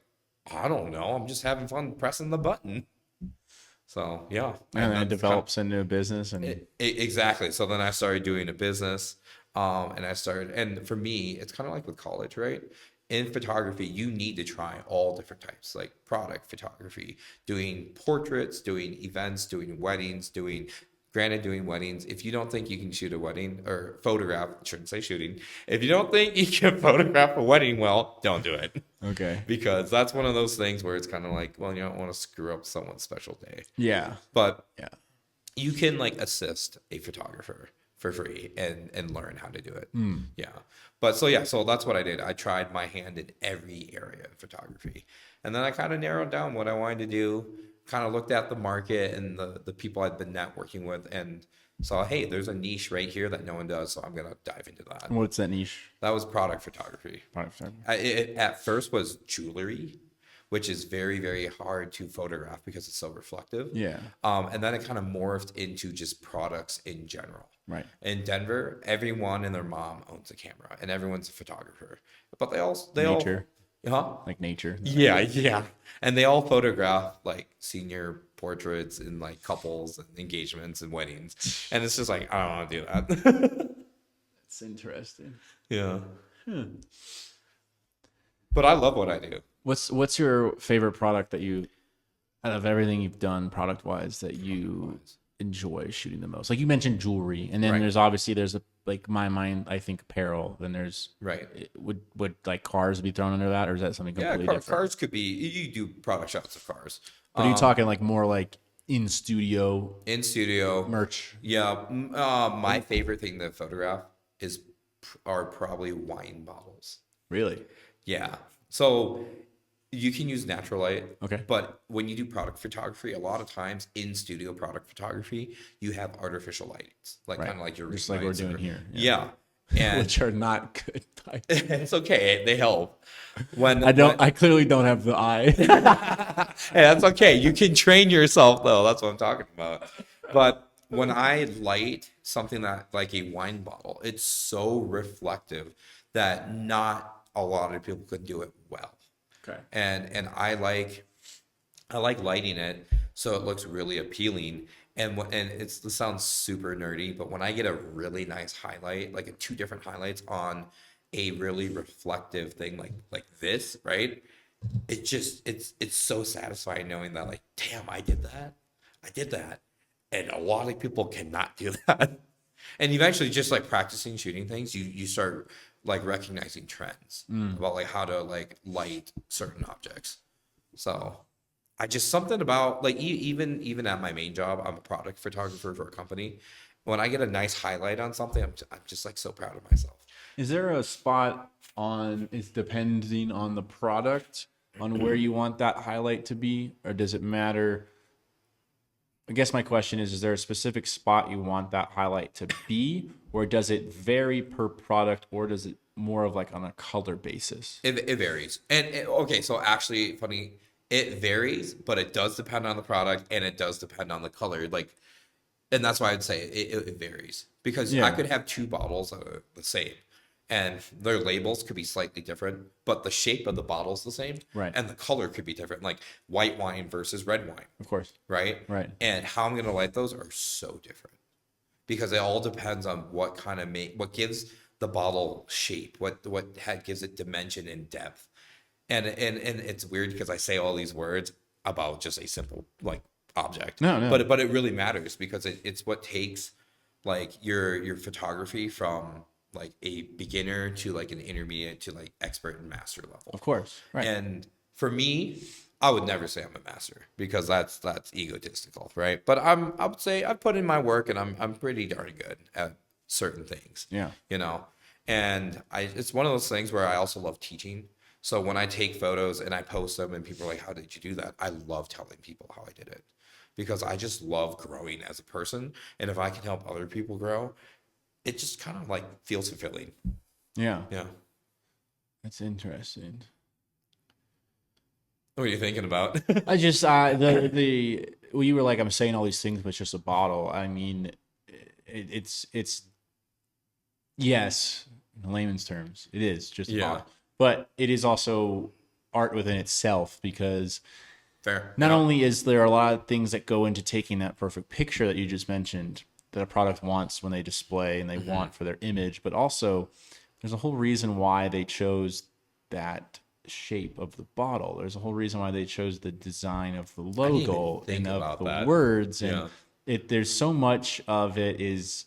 I don't know. I'm just having fun pressing the button. So, yeah. And then it develops into a business. Exactly. So then I started doing a business. And for me, it's kind of like with college, right? In photography, you need to try all different types, like product photography, doing portraits, doing events, doing weddings, doing weddings. If you don't think you can shoot a wedding or photograph, I shouldn't say shooting. If you don't think you can photograph a wedding well, don't do it. Okay. Because that's one of those things where it's kind of like, well, you don't want to screw up someone's special day. Yeah. But you can like assist a photographer for free and learn how to do it. Yeah. But so that's what I did. I tried my hand in every area of photography. And then I kind of narrowed down what I wanted to do, kind of looked at the market and the people I'd been networking with and saw, hey, there's a niche right here that no one does. So I'm going to dive into that. What's that niche? That was product photography. It at first was jewelry, which is very, very hard to photograph because it's so reflective. Yeah. And then it kind of morphed into just products in general. Right. In Denver, everyone and their mom owns a camera and everyone's a photographer. But they all Huh? like nature. Yeah, yeah. And they all photograph like senior portraits and like couples and engagements and weddings. And it's just like, I don't want to do that. It's interesting. Yeah. But I love what I do. What's your favorite product that you, out of everything you've done product wise, that you enjoy shooting the most? Like you mentioned jewelry, and then Right. there's a like my mind, I think apparel. Then there's Right. would like cars be thrown under that, or is that something Yeah, completely different? cars could be, you do product shots of cars. But are you talking like more like in studio In studio. merch? Yeah. My favorite thing to photograph are probably wine bottles. Really? Yeah. So you can use natural light. Okay. But when you do product photography, a lot of times in studio product photography, you have artificial lights, like Right. kind of like your Just ring like we're lights doing or- here. Yeah. And Which are not good. it's okay. They help. When I clearly don't have the eye. Hey, that's okay. You can train yourself though. That's what I'm talking about. But when I light something that like a wine bottle, it's so reflective that not a lot of people could do it well. Okay. And I like lighting it so it looks really appealing. And it sounds super nerdy, but when I get a really nice highlight, like two different highlights on a really reflective thing like this, right? It's so satisfying knowing that like, damn, I did that. I did that. And a lot of people cannot do that. And eventually just like practicing shooting things, you start like recognizing trends about like how to like light certain objects. So I just something about like even at my main job, I'm a product photographer for a company. When I get a nice highlight on something, I'm just like so proud of myself. Is there a spot on, it's depending on the product, on where you want that highlight to be? Or does it matter? I guess my question is there a specific spot you want that highlight to be? Or does it vary per product? Or does it more of like on a color basis? It varies. Okay, so actually funny, it varies, but it does depend on the product and it does depend on the color. Like, and that's why I'd say it varies because Yeah. I could have two bottles that are the same and their labels could be slightly different, but the shape of the bottle's the same. Right. And the color could be different, like white wine versus red wine, Of course. right? Right. And how I'm going to light those are so different because it all depends on what kind of what gives the bottle shape, what gives it dimension and depth. And it's weird because I say all these words about just a simple like object. No. But it really matters because it's what takes like your photography from like a beginner to like an intermediate to like expert and master level. Of course. Right. And for me, I would never say I'm a master because that's egotistical, right? But I would say I've put in my work and I'm pretty darn good at certain things. Yeah. You know. And it's one of those things where I also love teaching. So when I take photos and I post them and people are like, how did you do that? I love telling people how I did it because I just love growing as a person. And if I can help other people grow, it just kind of like feels fulfilling. Yeah. Yeah. That's interesting. What are you thinking about? I just well, you were like, I'm saying all these things, but it's just a bottle. I mean, it's yes, in layman's terms, it is just a bottle, but it is also art within itself because Fair. not only is there a lot of things that go into taking that perfect picture that you just mentioned that a product wants when they display and they want for their image, but also there's a whole reason why they chose that shape of the bottle. There's a whole reason why they chose the design of the logo and of the words. And there's so much of it is,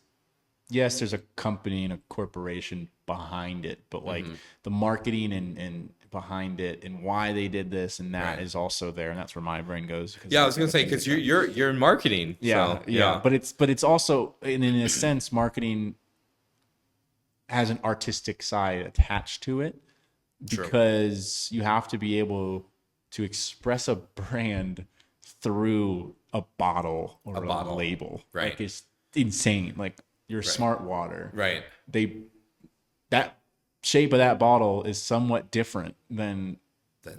yes, there's a company and a corporation behind it, but like the marketing and behind it and why they did this and that is also there, and that's where my brain goes. Yeah, I was gonna say because you're in marketing. Yeah, so, yeah, but it's also in a sense marketing has an artistic side attached to it because you have to be able to express a brand through a bottle or a label. Right. Like it's insane. Like your smart water. Right. That shape of that bottle is somewhat different than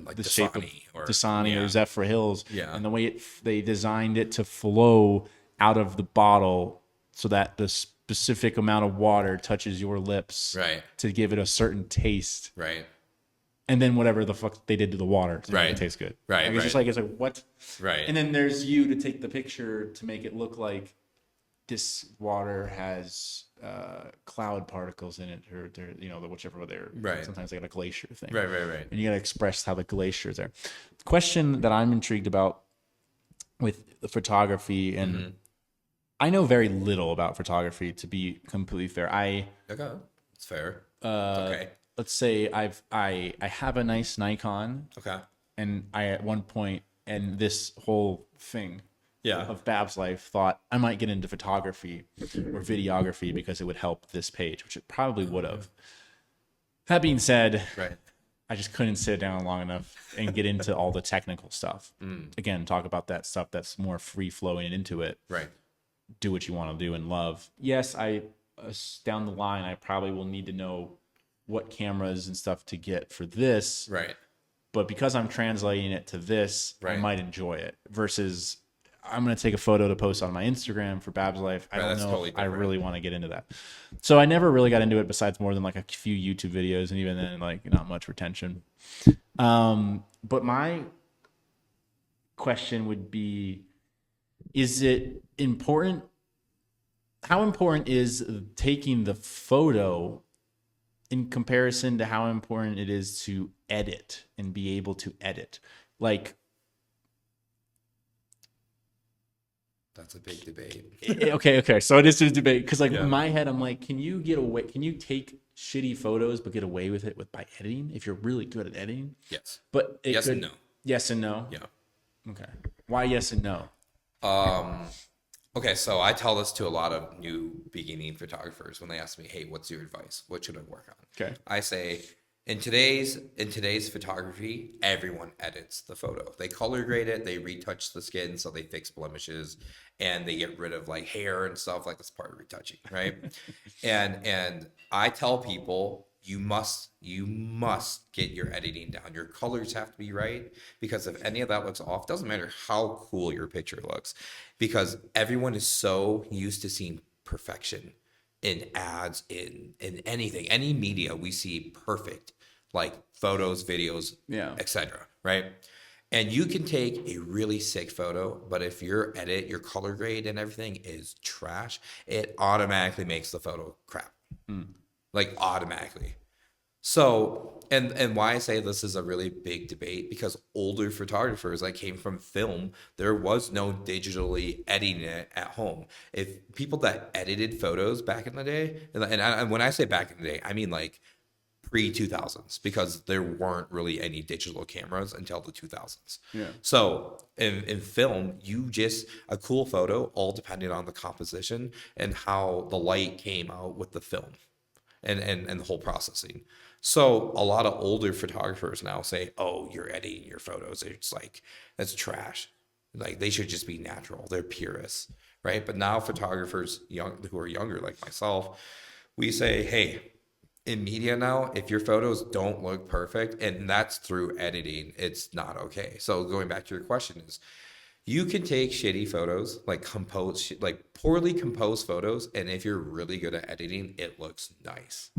Like the shape of Dasani yeah. or Zephyr Hills. Yeah. And the way they designed it to flow out of the bottle so that the specific amount of water touches your lips Right. to give it a certain taste. Right. and then whatever the fuck they did to the water to make Right. it taste good. Right, Like, it's right. just like what? Right. And then there's you to take the picture to make it look like this water has cloud particles in it, or they're, you know, whichever they're. Right. Sometimes they got a glacier thing. Right, right, right. And you got to express how the glaciers are. The question that I'm intrigued about with the photography, and I know very little about photography, to be completely fair. Okay, it's fair. Okay. Let's say I have a nice Nikon, Okay. and I at one point, and this whole thing Yeah. of Bab's life, thought I might get into photography or videography because it would help this page, which it probably would have. That being said, Right. I just couldn't sit down long enough and get into all the technical stuff. Again, talk about that stuff that's more free flowing into it. Right. Do what you want to do and love. Yes, down the line, I probably will need to know what cameras and stuff to get for this. Right. But because I'm translating it to this, I Right. might enjoy it versus I'm going to take a photo to post on my Instagram for Bab's Life. I don't that's know totally if I different. really want to get into that. So I never really got into it besides more than like a few YouTube videos, and even then, like, not much retention. But my question would be, is it important? How important is taking the photo in comparison to how important it is to edit and be able to edit? Like, That's a big debate. okay. So it is a debate because, like, Yeah. in my head, I'm like, can you get away? Can you take shitty photos but get away with it by editing if you're really good at editing? Yes. But Yes and no. Yes and no. Yeah. Okay. Why yes and no? Okay, so I tell this to a lot of new beginning photographers when they ask me, "Hey, what's your advice? What should I work on?" Okay. I say, in today's photography, everyone edits the photo. They color grade it, they retouch the skin, so they fix blemishes, and they get rid of like hair and stuff. Like, that's part of retouching, right? and I tell people, you must get your editing down. Your colors have to be right, because if any of that looks off, doesn't matter how cool your picture looks, because everyone is so used to seeing perfection in ads, in anything, any media. We see perfect, like photos, videos, Yeah. etc., right? And you can take a really sick photo, but if your edit, your color grade and everything is trash, it automatically makes the photo crap. Like, automatically. So, and why I say this is a really big debate, because older photographers, I came from film, there was no digitally editing it at home. If people that edited photos back in the day, and when I say back in the day, I mean like pre-2000s, because there weren't really any digital cameras until the 2000s. Yeah. So in film, a cool photo, all depending on the composition and how the light came out with the film and the whole processing. So a lot of older photographers now say, "Oh, you're editing your photos. It's like, that's trash. Like, they should just be natural. They're purists," right? But now photographers who are younger, like myself, we say, "Hey, in media now, if your photos don't look perfect, and that's through editing, it's not okay." So going back to your question is, you can take shitty photos, like poorly composed photos, and if you're really good at editing, it looks nice.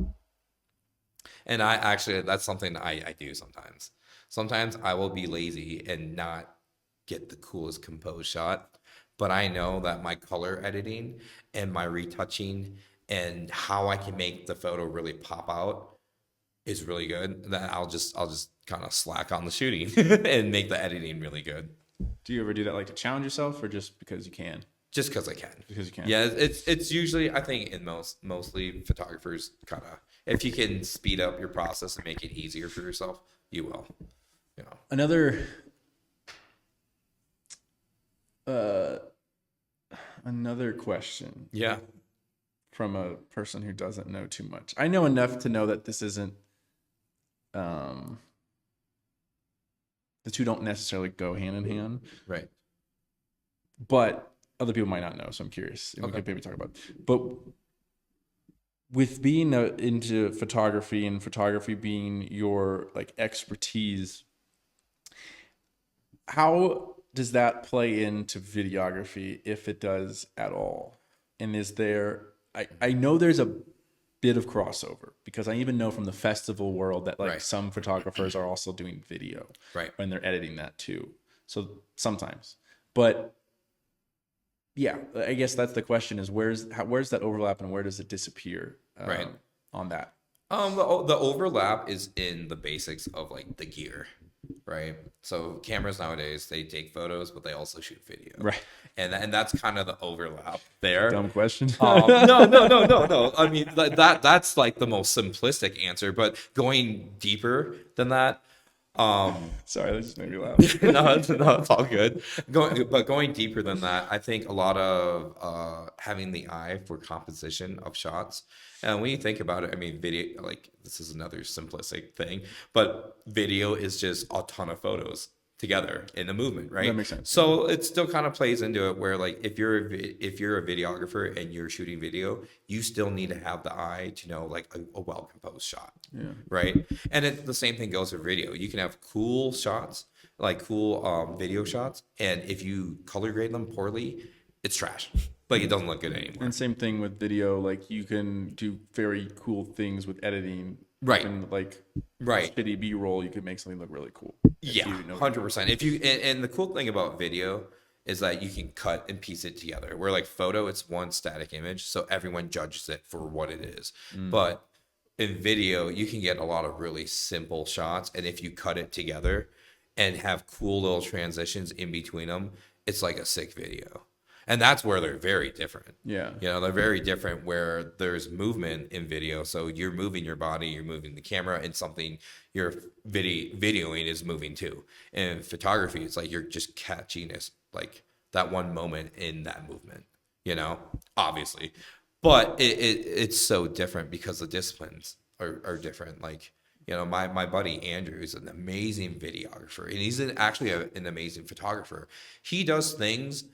And that's something I do sometimes. Sometimes I will be lazy and not get the coolest composed shot, but I know that my color editing and my retouching and how I can make the photo really pop out is really good. Then I'll just kind of slack on the shooting and make the editing really good. Do you ever do that, like, to challenge yourself, or just because you can? Just because I can. Because you can. Yeah, it's usually, I think, in mostly photographers, kind of, if you can speed up your process and make it easier for yourself, you will. You know. Another question Yeah. from a person who doesn't know too much. I know enough to know that this isn't, the two don't necessarily go hand in hand, Right. but other people might not know, so I'm curious. And we Okay. could maybe talk about it. But with being into photography, and photography being your, like, expertise, how does that play into videography, if it does at all? And is there, I know there's a bit of crossover because I even know from the festival world that like Right. some photographers are also doing video Right. when they're editing that too. So sometimes, but yeah, I guess that's the question: is where's that overlap and where does it disappear? Right. On that. The overlap is in the basics of like the gear, right? So cameras nowadays, they take photos, but they also shoot video, Right. and that's kind of the overlap there. Dumb question. No. I mean that's like the most simplistic answer, but going deeper than that, Sorry, that just made me laugh. no, it's all good. Going deeper than that, I think a lot of having the eye for composition of shots. And when you think about it, I mean, video, like this is another simplistic thing, but video is just a ton of photos together in a movement, right? That makes sense. So it still kind of plays into it where like if you're a videographer and you're shooting video, you still need to have the eye to know like a well composed shot, right? And the same thing goes for video. You can have cool shots, like cool video shots, and if you color grade them poorly, it's trash. Like it doesn't look good anymore. And same thing with video. Like you can do very cool things with editing. Right. And like Right. shitty B-roll, you could make something look really cool. Yeah, 100%. If you and the cool thing about video is that you can cut and piece it together. Where like photo, it's one static image, so everyone judges it for what it is. But in video, you can get a lot of really simple shots, and if you cut it together and have cool little transitions in between them, it's like a sick video. And that's where they're very different. Yeah. You know, they're very different where there's movement in video. So you're moving your body, you're moving the camera, and something you're videoing is moving too. And photography, it's like you're just catching this, like that one moment in that movement, you know, obviously. But it's so different because the disciplines are different. Like, you know, my buddy Andrew is an amazing videographer, and he's actually an amazing photographer. He does things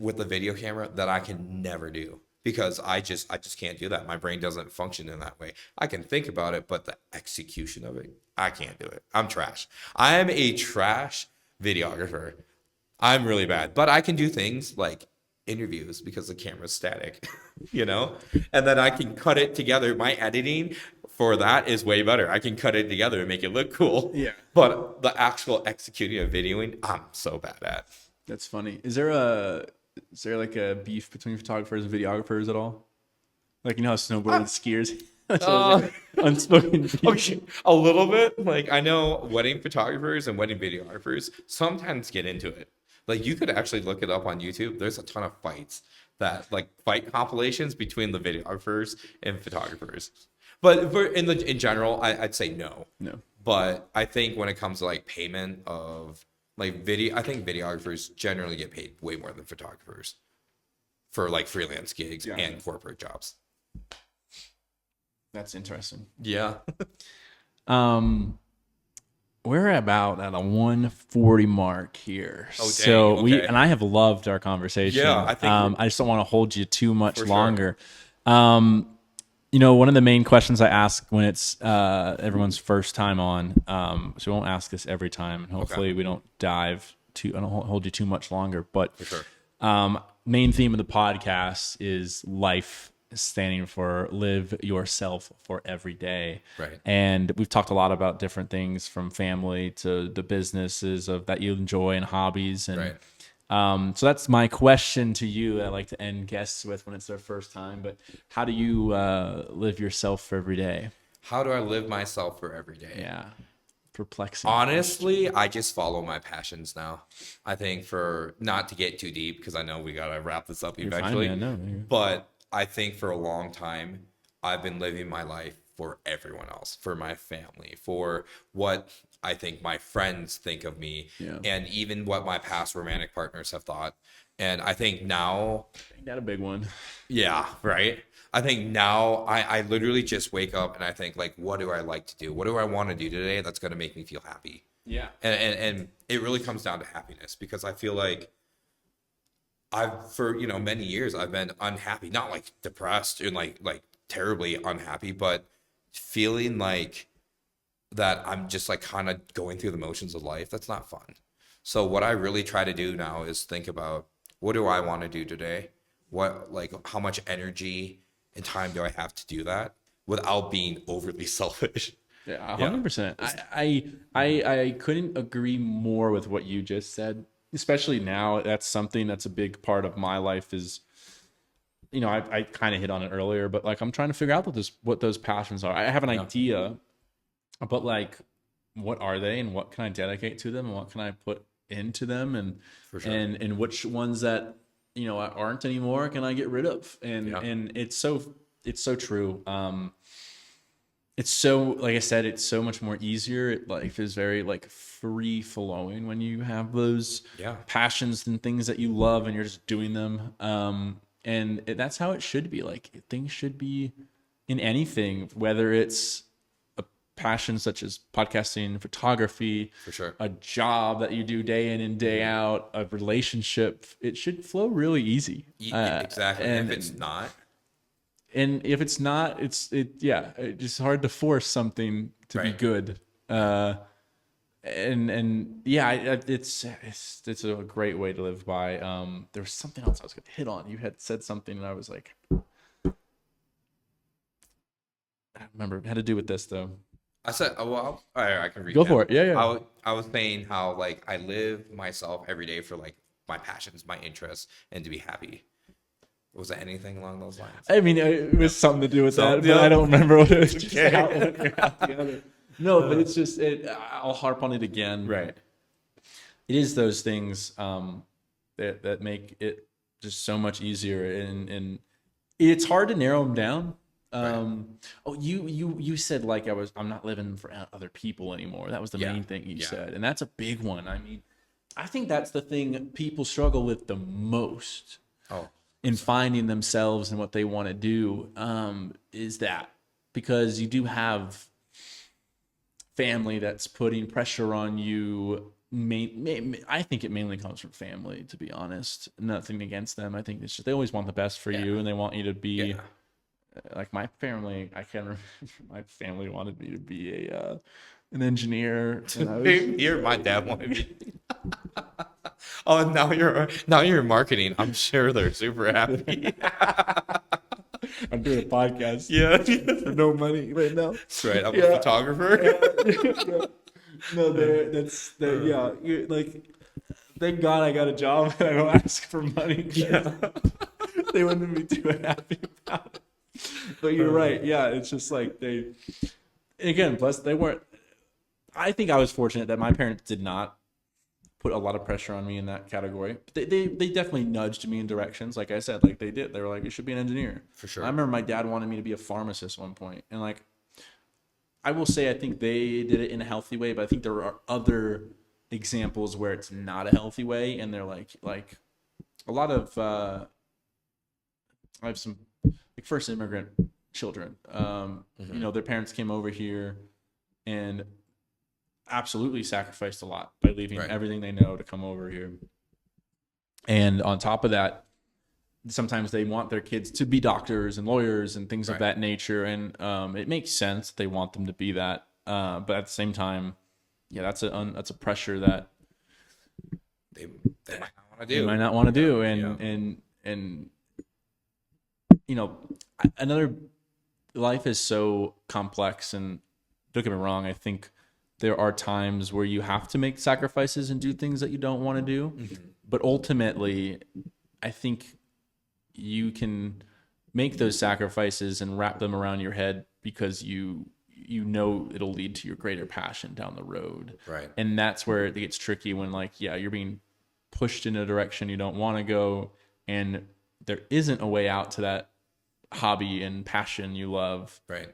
with the video camera that I can never do because I just can't do that. My brain doesn't function in that way. I can think about it, but the execution of it, I can't do it. I'm trash. I am a trash videographer. I'm really bad, but I can do things like interviews because the camera's static, you know, and then I can cut it together. My editing for that is way better. I can cut it together and make it look cool. Yeah. But the actual executing of videoing, I'm so bad at. That's funny. Is there like a beef between photographers and videographers at all? Like you know how snowboarders and skiers unspoken beef. Okay, a little bit. Like I know wedding photographers and wedding videographers sometimes get into it. Like you could actually look it up on YouTube. There's a ton of fights like fight compilations between the videographers and photographers. But in general, I'd say no. No. But I think when it comes to like payment of like video, I think videographers generally get paid way more than photographers for like freelance gigs and corporate jobs. That's interesting. Yeah. We're about at a 140 mark here. Oh, dang. So Okay. and I have loved our conversation. Yeah, I think I just don't want to hold you too much For longer. You know, one of the main questions I ask when it's everyone's first time on, so we won't ask this every time, and hopefully we don't I don't hold you too much longer. But For sure. Main theme of the podcast is life, standing for live yourself for every day. Right. And we've talked a lot about different things from family to the businesses that you enjoy and hobbies. And Right. so that's my question to you that I like to end guests with when it's their first time. But how do you live yourself for every day? How do I live myself for every day? Yeah. Perplexing. Honestly, I just follow my passions now. I think for not to get too deep, because I know we got to wrap this up eventually. Fine, man. No, But I think for a long time, I've been living my life for everyone else, for my family, for what I think my friends think of me, and even what my past romantic partners have thought. And I think now, Ain't that a big one? yeah, right. I think now I literally just wake up and I think like, what do I like to do? What do I want to do today that's going to make me feel happy? Yeah. And it really comes down to happiness because I feel like for many years I've been unhappy, not like depressed and like terribly unhappy, but feeling like that I'm just like kind of going through the motions of life. That's not fun. So what I really try to do now is think about what do I want to do today? What, like, how much energy and time do I have to do that without being overly selfish? Yeah, Yeah. 100%. I couldn't agree more with what you just said. Especially now, that's something that's a big part of my life. Is I kind of hit on it earlier, but like I'm trying to figure out what those passions are. I have an idea, but like, what are they, and what can I dedicate to them, and what can I put into them, and For sure. and which ones that aren't anymore can I get rid of? And it's so true. It's so, like I said, it's so much more easier. Life is very like free flowing when you have those passions and things that you love and you're just doing them. That's how it should be. Like things should be in anything, whether it's a passion such as podcasting, photography, For sure. a job that you do day in and day out, a relationship. It should flow really easy. Exactly. And if it's not, and if it's not, it's just hard to force something to be good. It's a great way to live by. There was something else I was going to hit on. You had said something, and I was like, I remember it had to do with this though. I said, well, I can read. Go for it. Yeah. I was saying how like I live myself every day for like my passions, my interests, and to be happy. Was it anything along those lines? I mean, it was something to do with that, but I don't remember what it was. Just how it went together. No, but it's just I'll harp on it again. Right. It is those things that make it just so much easier, and it's hard to narrow them down. Oh, you said like I'm not living for other people anymore. That was the main thing you said, and that's a big one. I mean, I think that's the thing people struggle with the most. In finding themselves and what they want to do, is that because you do have family that's putting pressure on you. I think it mainly comes from family, to be honest. Nothing against them. I think it's just they always want the best for you, and they want you to be like my family. I can't remember. My family wanted me to be an engineer. And My dad wanted me. Oh, now you're in marketing. I'm sure they're super happy. I'm doing a podcast. Yeah. For no money right now. That's right. I'm a photographer. No, like, thank God I got a job and I don't ask for money. They wouldn't be too happy about it. But you're right. Yeah, it's just like plus they weren't. I think I was fortunate that my parents did not put a lot of pressure on me in that category. But they definitely nudged me in directions. Like I said, like they did. They were like, you should be an engineer. For sure. I remember my dad wanted me to be a pharmacist at one point. And like, I will say, I think they did it in a healthy way, but I think there are other examples where it's not a healthy way. And they're like a lot of, I have some like first immigrant children, their parents came over here and absolutely sacrificed a lot by leaving everything they know to come over here. And on top of that, sometimes they want their kids to be doctors and lawyers and things of that nature. And it makes sense they want them to be that. But at the same time, that's a pressure that they might not want to do. They might not want to do. And another, life is so complex, and don't get me wrong, I think there are times where you have to make sacrifices and do things that you don't want to do. Mm-hmm. But ultimately, I think you can make those sacrifices and wrap them around your head because you know it'll lead to your greater passion down the road. Right. And that's where it gets tricky when you're being pushed in a direction you don't want to go, and there isn't a way out to that hobby and passion you love. Right.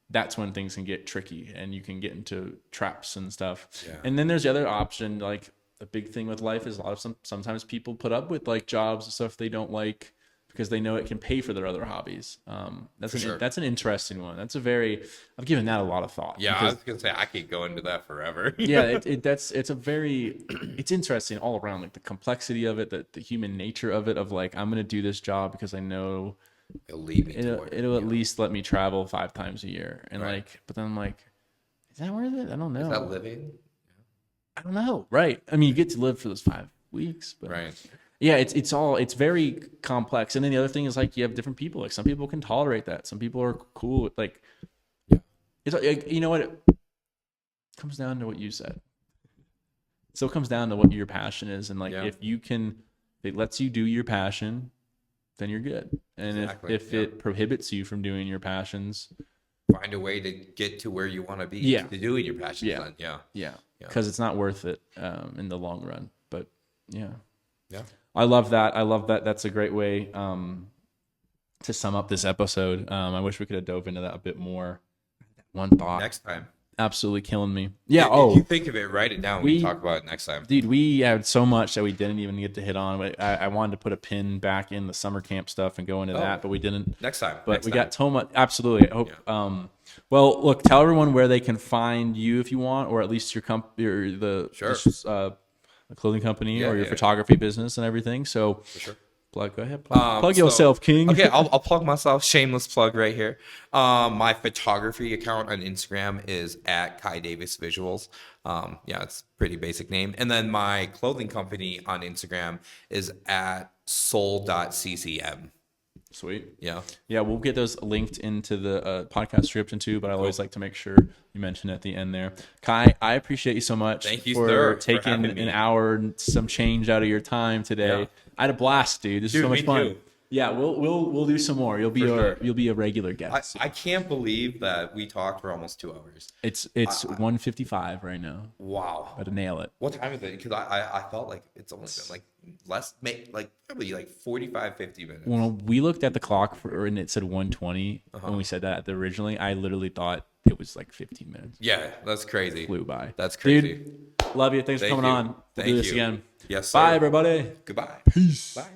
That's when things can get tricky and you can get into traps and stuff. Yeah. And then there's the other option. Like the big thing with life is sometimes people put up with like jobs and stuff they don't like because they know it can pay for their other hobbies. That's an interesting one. I've given that a lot of thought. Yeah, I was gonna say I could go into that forever. It's interesting all around, like the complexity of it, the human nature of it, of like, I'm gonna do this job because I know it'll at least let me travel 5 times a year. And but then I'm like, is that worth it? I don't know. Is that living? I don't know. Right. I mean, you get to live for those 5 weeks, but right. Yeah, it's very complex. And then the other thing is like you have different people. Like some people can tolerate that. Some people are cool with like it's like, you know what? It comes down to what you said. It still comes down to what your passion is. And like if it lets you do your passion, then you're good. And Exactly, if it prohibits you from doing your passions, find a way to get to where you want to be to doing your passion. Yeah. Then. Yeah. Because it's not worth it in the long run. But yeah. Yeah. I love that. That's a great way to sum up this episode. I wish we could have dove into that a bit more. One thought. Next time. Absolutely killing me. Yeah. If you think of it, write it down. We talk about it next time. Dude, we had so much that we didn't even get to hit on. I wanted to put a pin back in the summer camp stuff and go into that, but we didn't. Next time. But we got so much. Absolutely. I hope. Well, look, tell everyone where they can find you if you want, or at least your company, or the clothing company, or your photography business and everything. So, for sure. Go ahead. Plug yourself, King. Okay, I'll plug myself. Shameless plug right here. My photography account on Instagram is at Kai Davis Visuals. It's a pretty basic name. And then my clothing company on Instagram is at soul.ccm. Sweet. Yeah. Yeah, we'll get those linked into the podcast description too, but I always like to make sure you mention at the end there. Kai, I appreciate you so much. Thank you, for taking an hour and some change out of your time today. Yeah. I had a blast, dude. This is so much fun. Too. Yeah, we'll do some more. You'll be a regular guest. I can't believe that we talked for almost 2 hours. It's 1:55 right now. Wow. Got to nail it. What time is it? Because I felt like it's only been like probably like 45, 50 minutes. When we looked at the clock and it said 1:20 when we said that originally, I literally thought it was like 15 minutes. Yeah, that's crazy. Flew by. That's crazy. Dude, love you. Thanks for coming on. We'll do this again. Yes, sir. Bye, everybody. Goodbye. Peace. Bye.